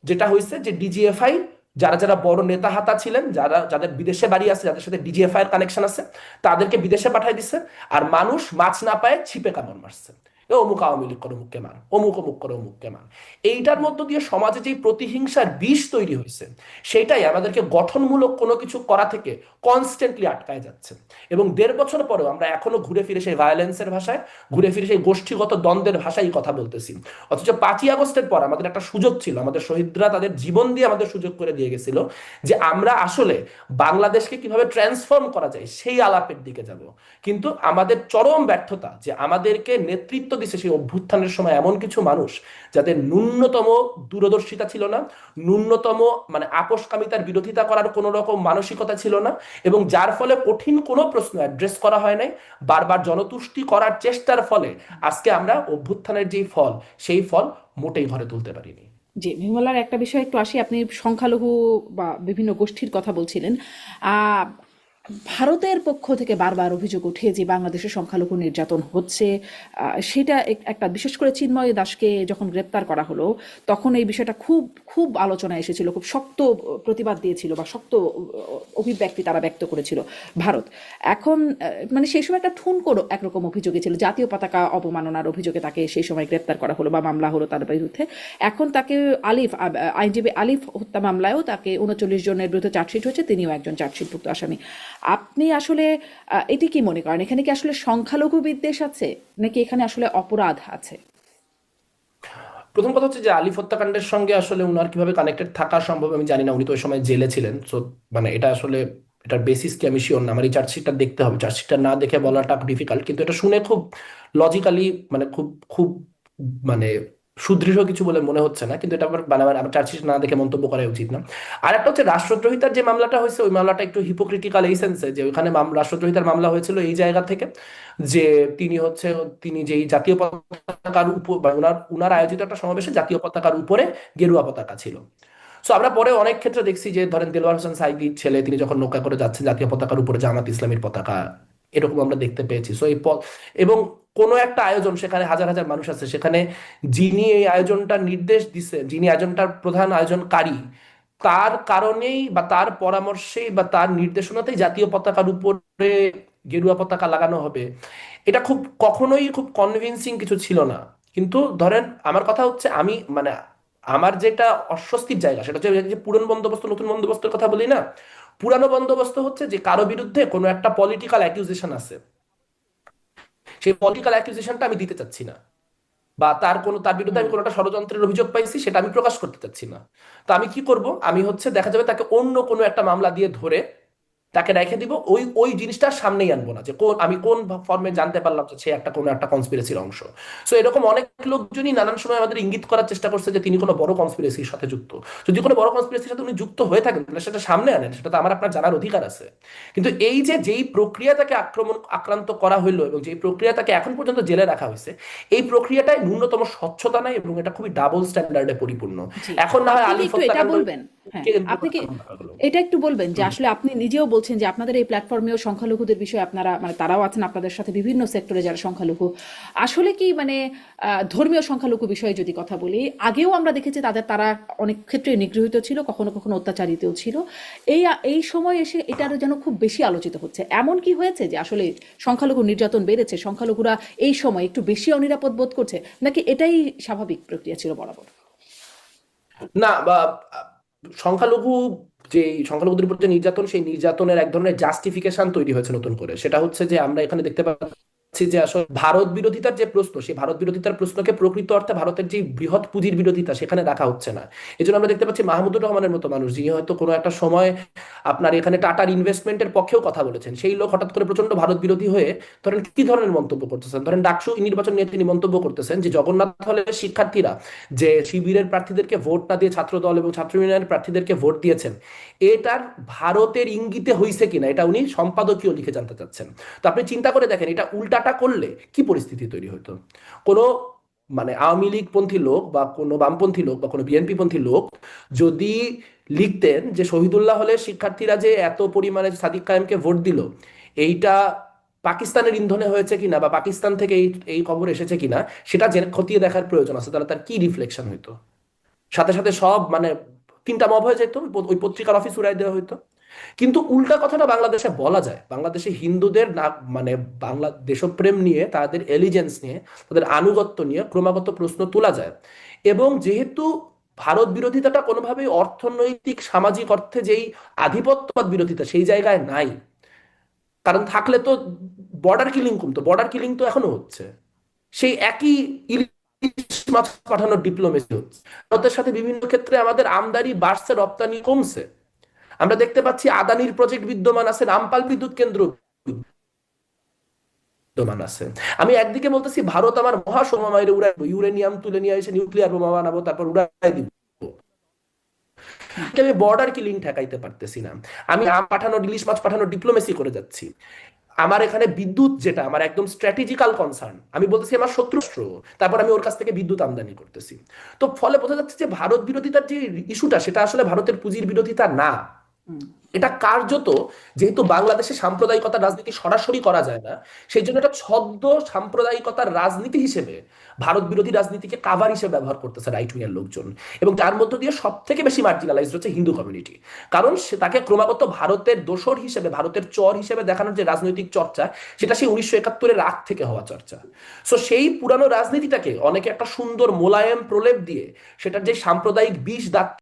যেটা হয়েছে যে ডিজিএফআই, যারা যারা বড় নেতা হাতা ছিলেন, যারা যাদের বিদেশে বাড়ি আছে, যাদের সাথে ডিজিএফআই এর কানেকশন আছে, তাদেরকে বিদেশে পাঠাই দিচ্ছে। আর মানুষ মাছ না পায় ছিপে কামড় মারছে, এ অমুক আওয়ামী লীগ করে অমুককে মান, অমুক অমুক করে অমুককে মান। এইটার মধ্য দিয়ে সমাজে যে প্রতিহিংসার বিষ তৈরি হয়েছে, সেটাই আমাদেরকে গঠনমূলক কোনো কিছু করা থেকে কনস্ট্যান্টলি আটকায় যাচ্ছে। এবং 1.5 বছর পরেও আমরা এখনো ঘুরে ফিরে সেই ভায়োলেন্সের ভাষায়, ঘুরে ফিরে সেই গোষ্ঠীগত দ্বন্দ্বের ভাষায় কথা বলতেছি। অথচ 5ই আগস্টের পর আমাদের একটা সুযোগ ছিল, আমাদের শহীদরা তাদের জীবন দিয়ে আমাদের সুযোগ করে দিয়ে গেছিল, যে আমরা আসলে বাংলাদেশকে কিভাবে ট্রান্সফর্ম করা যায় সেই আলাপের দিকে যাব। কিন্তু আমাদের চরম ব্যর্থতা যে আমাদেরকে নেতৃত্ব দিছে সেই অভ্যুত্থানের সময় এমন কিছু মানুষ, যাদের ন্যূনতম দূরদর্শিতা ছিল না, ন্যূনতম মানে আপোষকামিতার বিরোধিতা করার কোনো রকম মানসিকতা ছিল না, এবং যার ফলে কঠিন কোনো প্রশ্ন অ্যাড্রেস করা হয় নাই। বারবার জনতুষ্টি করার চেষ্টার ফলে আজকে আমরা অভ্যুত্থানের যেই ফল, সেই ফল মোটেই ঘরে তুলতে পারিনি। জি, বিমলার একটা বিষয় একটু আসি। আপনি সংখ্যালঘু বা বিভিন্ন গোষ্ঠীর কথা বলছিলেন। আহ, ভারতের পক্ষ থেকে বারবার অভিযোগ ওঠে যে বাংলাদেশে সংখ্যালঘু নির্যাতন হচ্ছে। সেটা একটা, বিশেষ করে চিন্ময় দাসকে যখন গ্রেপ্তার করা হলো, তখন এই বিষয়টা খুব খুব আলোচনায় এসেছিল, খুব শক্ত প্রতিবাদ দিয়েছিল বা শক্ত অভিব্যক্তি তারা ব্যক্ত করেছিল ভারত। এখন মানে সেই সময় একটা ঠুনকো একরকম অভিযোগে ছিল, জাতীয় পতাকা অবমাননার অভিযোগে তাকে সেই সময় গ্রেপ্তার করা হলো বা মামলা হলো তার বিরুদ্ধে। এখন তাকে আইনজীবী আলিফ হত্যা মামলায়ও তাকে 39 জনের বিরুদ্ধে চার্জশিট হয়েছে, তিনিও একজন চার্জশিটভুক্ত আসামি। আপনি আসলে এটি কি মনে করেন, এখানে কি আসলে সংখ্যালঘু বিদ্বেষ আছে নাকি এখানে আসলে অপরাধ আছে? প্রথম কথা হচ্ছে যে আলিফ হত্যাকাণ্ডের সঙ্গে আসলে উনার কিভাবে কানেক্টেড থাকা সম্ভব আমি জানি না, উনি তো ওই সময় জেলে ছিলেন। সো মানে এটা আসলে এটার বেসিস কি আমি শিওর না, আমার এই চার্জশিটটা দেখতে হবে, চার্জশিটটা না দেখে বলাটা ডিফিকাল্ট। কিন্তু এটা শুনে খুব লজিক্যালি মানে খুব খুব মানে সুদৃঢ় কিছু বলে মনে হচ্ছে না, কিন্তু এটা আমার চার্জশিট না দেখে মন্তব্য করা উচিত না। আর একটা হচ্ছে রাষ্ট্রদ্রোহিতার যে মামলাটা হয়েছে, ওই মামলাটা একটু হিপোক্রিটিক্যাল এই সেন্সে যে ওইখানে রাষ্ট্রদ্রোহিতার মামলা হয়েছিল এই জায়গা থেকে যে তিনি যেই জাতীয় পতাকার উপর বা উনার উনার আয়োজিত একটা সমাবেশে জাতীয় পতাকার উপরে গেরুয়া পতাকা ছিল। সো আমরা পরে অনেক ক্ষেত্রে দেখছি যে ধরেন দেলোয়ার হোসেন সাইদির ছেলে, তিনি যখন নৌকা করে যাচ্ছেন, জাতীয় পতাকার উপরে জামাত ইসলামীর পতাকা, এরকম আমরা দেখতে পেয়েছি। সো এই পথ এবং কোনো একটা আয়োজন, সেখানে হাজার হাজার মানুষ আছে, সেখানে যিনি এই আয়োজনটার নির্দেশ দিছে, যিনি আয়োজনটার প্রধান আয়োজনকারী, তার কারণেই বা তার পরামর্শেই বা তার নির্দেশনাতেই জাতীয় পতাকার উপরে গেরুয়া পতাকা লাগানো হবে, এটা খুব কখনোই খুব কনভিন্সিং কিছু ছিল না। কিন্তু ধরেন আমার কথা হচ্ছে, আমি মানে আমার যেটা অস্বস্তির জায়গা সেটা হচ্ছে যে পুরনো বন্দোবস্ত নতুন বন্দোবস্তের কথা বলি না। পুরানো বন্দোবস্ত হচ্ছে যে কারো বিরুদ্ধে কোনো একটা পলিটিক্যাল অ্যাকিউজেশন আছে, সেই পলিটিক্যাল অ্যাকিউজেশনটা আমি দিতে চাচ্ছি না, বা তার বিরুদ্ধে হুম আমি কোনো একটা ষড়যন্ত্রের অভিযোগ পাইছি, সেটা আমি প্রকাশ করতে চাচ্ছি না। তো আমি কি করব? আমি দেখা যাবে তাকে অন্য কোনো একটা মামলা দিয়ে ধরে তাকে রেখে দিব, ওই ওই জিনিসটা সামনেই আনবো না যে আমি কোন ফর্মে জানতে পারলাম যে সে কোনো একটা কনস্পিরেসির অংশ। সো এরকম অনেক লোকজনই নানান সময় আমাদের ইঙ্গিত করার চেষ্টা করছে যে তিনি কোনো বড় কনস্পিরেসির সাথে যুক্ত। যদি কোনো বড় কনস্পিরেসির সাথে উনি যুক্ত হয়ে থাকেন তাহলে সেটা সামনে আনেন, সেটা তো আপনার জানার অধিকার আছে। কিন্তু এই যে যেই প্রক্রিয়া তাকে আক্রান্ত করা হইলো এবং যেই প্রক্রিয়া তাকে এখন পর্যন্ত জেলে রাখা হয়েছে, এই প্রক্রিয়াটায় ন্যূনতম স্বচ্ছতা নাই এবং এটা খুবই ডাবল স্ট্যান্ডার্ডে পরিপূর্ণ। জি, এখন না হয় আপনি কি আলিফ একটু এটা হত্যাকাণ্ড বলবেন? হ্যাঁ, আপনি কি হলো। এটা একটু বলবেন যে আসলে আপনি নিজেও বলছেন যে আপনাদের এই প্ল্যাটফর্মেও সংখ্যালঘুদের বিষয়ে আপনারা মানে তারাও আছেন আপনাদের সাথে বিভিন্ন সেক্টরে যারা সংখ্যালঘু, আসলে কি মানে ধর্মীয় সংখ্যালঘু বিষয়ে যদি কথা বলি, আগেও আমরা দেখেছি তারা অনেক ক্ষেত্রে নিগৃহীত ছিল, কখনো কখনো অত্যাচারিতও ছিল। এই এই সময় এসে এটা যেন খুব বেশি আলোচিত হচ্ছে। এমন কি হয়েছে যে আসলে সংখ্যালঘু নির্যাতন বেড়েছে, সংখ্যালঘুরা এই সময় একটু বেশি অনিরাপদ বোধ করছে, নাকি এটাই স্বাভাবিক প্রক্রিয়া ছিল বরাবর? না, বা সংখ্যালঘু যে সংখ্যালঘুদের উপর যে নির্যাতন, সেই নির্যাতনের এক ধরনের জাস্টিফিকেশন তৈরি হয়েছে নতুন করে। সেটা হচ্ছে যে আমরা এখানে দেখতে পাচ্ছি যে আসলে ভারত বিরোধিতার যে প্রশ্ন, সেই ভারত বিরোধিতার প্রশ্নকে প্রকৃত অর্থে ভারতের যে বৃহৎ পুঁজির বিরোধিতা সেখানে রাখা হচ্ছে না। এই জন্য আমরা দেখতে পাচ্ছি মাহমুদুর রহমানের মতো মানুষ, যিনি হয়তো কোনো একটা সময় আপনার এখানে টাটার ইনভেস্টমেন্টের পক্ষেও কথা বলেছেন, সেই লোক হঠাৎ করে প্রচন্ড ভারত বিরোধী হয়ে ধরেন কি ধরনের মন্তব্য করতেছেন। ধরেন ডাকসু নির্বাচন নিয়ে তিনি মন্তব্য করতেছেন যে জগন্নাথ হলের শিক্ষার্থীরা যে শিবিরের প্রার্থীদেরকে ভোট না দিয়ে ছাত্র দল এবং ছাত্র ইউনিয়নের প্রার্থীদেরকে ভোট দিয়েছেন, এটার ভারতের ইঙ্গিতে হইছে কিনা এটা উনি সম্পাদকীয় লিখে জানতে চাচ্ছেন। তো আপনি চিন্তা করে দেখেন, এটা উল্টাটা করলে কি পরিস্থিতি তৈরি হতো। কোনো মানে আওয়ামী লীগ পন্থী লোক বা কোনো বামপন্থী লোক বা কোনো বিএনপি পন্থী লোক যদি লিখতেন যে শহীদুল্লাহ হলে শিক্ষার্থীরা যে এত পরিমাণে সাদিক কায়েমকে ভোট দিল, এইটা পাকিস্তানের ইন্ধনে হয়েছে কিনা বা পাকিস্তান থেকে এই এই খবর এসেছে কিনা সেটা খতিয়ে দেখার প্রয়োজন আছে, তাহলে তার কি রিফ্লেকশন হইতো। সাথে সাথে সব মানে তিনটা মব হয়ে যেত, ওই পত্রিকার অফিস উড়াই দেওয়া হইতো। কিন্তু উল্টা কথাটা বাংলাদেশে বলা যায়, বাংলাদেশে হিন্দুদের না মানে বাংলা দেশপ্রেম নিয়ে, তাদের এলিজেন্স নিয়ে, তাদের আনুগত্য নিয়ে ক্রমাগত প্রশ্ন তোলা যায়। এবং যেহেতু ভারত বিরোধিতাটা কোনোভাবেই অর্থনৈতিক সামাজিক অর্থে যেই আধিপত্যবাদ বিরোধিতা সেই জায়গায় নাই, কারণ থাকলে তো বর্ডার কিলিং কমতো, বর্ডার কিলিং তো এখনো হচ্ছে। সেই একই ইলিশ মাছ পাঠানোর ডিপ্লোমেসি হচ্ছে। ভারতের সাথে বিভিন্ন ক্ষেত্রে আমাদের আমদানি বাড়ছে, রপ্তানি কমছে। আমরা দেখতে পাচ্ছি আদানির প্রজেক্ট বিদ্যমান আছে, রামপাল বিদ্যুৎ কেন্দ্র বিদ্যমান আছে। আমি একদিকে বলতেছি ভারত আমার মহাসমমায়ের উড়াইবো, ইউরেনিয়াম তুলে নিয়ে এসে নিউক্লিয়ার বোমা বানাবো তারপর উড়াই দিব, আমি বর্ডার কিলিং ঠেকাইতে পারতেছি না। আমি আম পাঠানো ইলিশ মাছ পাঠানোর ডিপ্লোমেসি করে যাচ্ছি। আমার এখানে বিদ্যুৎ যেটা আমার একদম স্ট্র্যাটেজিক্যাল কনসার্ন, আমি বলতেছি আমার শত্রু রাষ্ট্র, তারপর আমি ওর কাছ থেকে বিদ্যুৎ আমদানি করতেছি। তো ফলে বোঝা যাচ্ছে যে ভারত বিরোধিতার যে ইস্যুটা সেটা আসলে ভারতের পুঁজির বিরোধিতা না, এটা কার্যত, যেহেতু বাংলাদেশে সাম্প্রদায়িকতার রাজনীতি সরাসরি করা যায় না, সেই জন্য এটা ছদ্ম সাম্প্রদায়িকতার রাজনীতি হিসেবে ভারত বিরোধী রাজনীতিকে কাভার হিসেবে ব্যবহার করতেছে রাইট উইং এর লোকজন। এবং তার মধ্য দিয়ে সব থেকে বেশি মার্জিনালাইজড হচ্ছে হিন্দু কমিউনিটি, কারণ সে তাকে ক্রমাগত ভারতের দোসর হিসেবে, ভারতের চর হিসেবে দেখানোর যে রাজনৈতিক চর্চা, সেটা সেই 1971-এর আগ থেকে হওয়া চর্চা। সো সেই পুরানো রাজনীতিটাকে অনেকে একটা সুন্দর মোলায়েম প্রলেপ দিয়ে সেটার যে সাম্প্রদায়িক বিষ দাঁত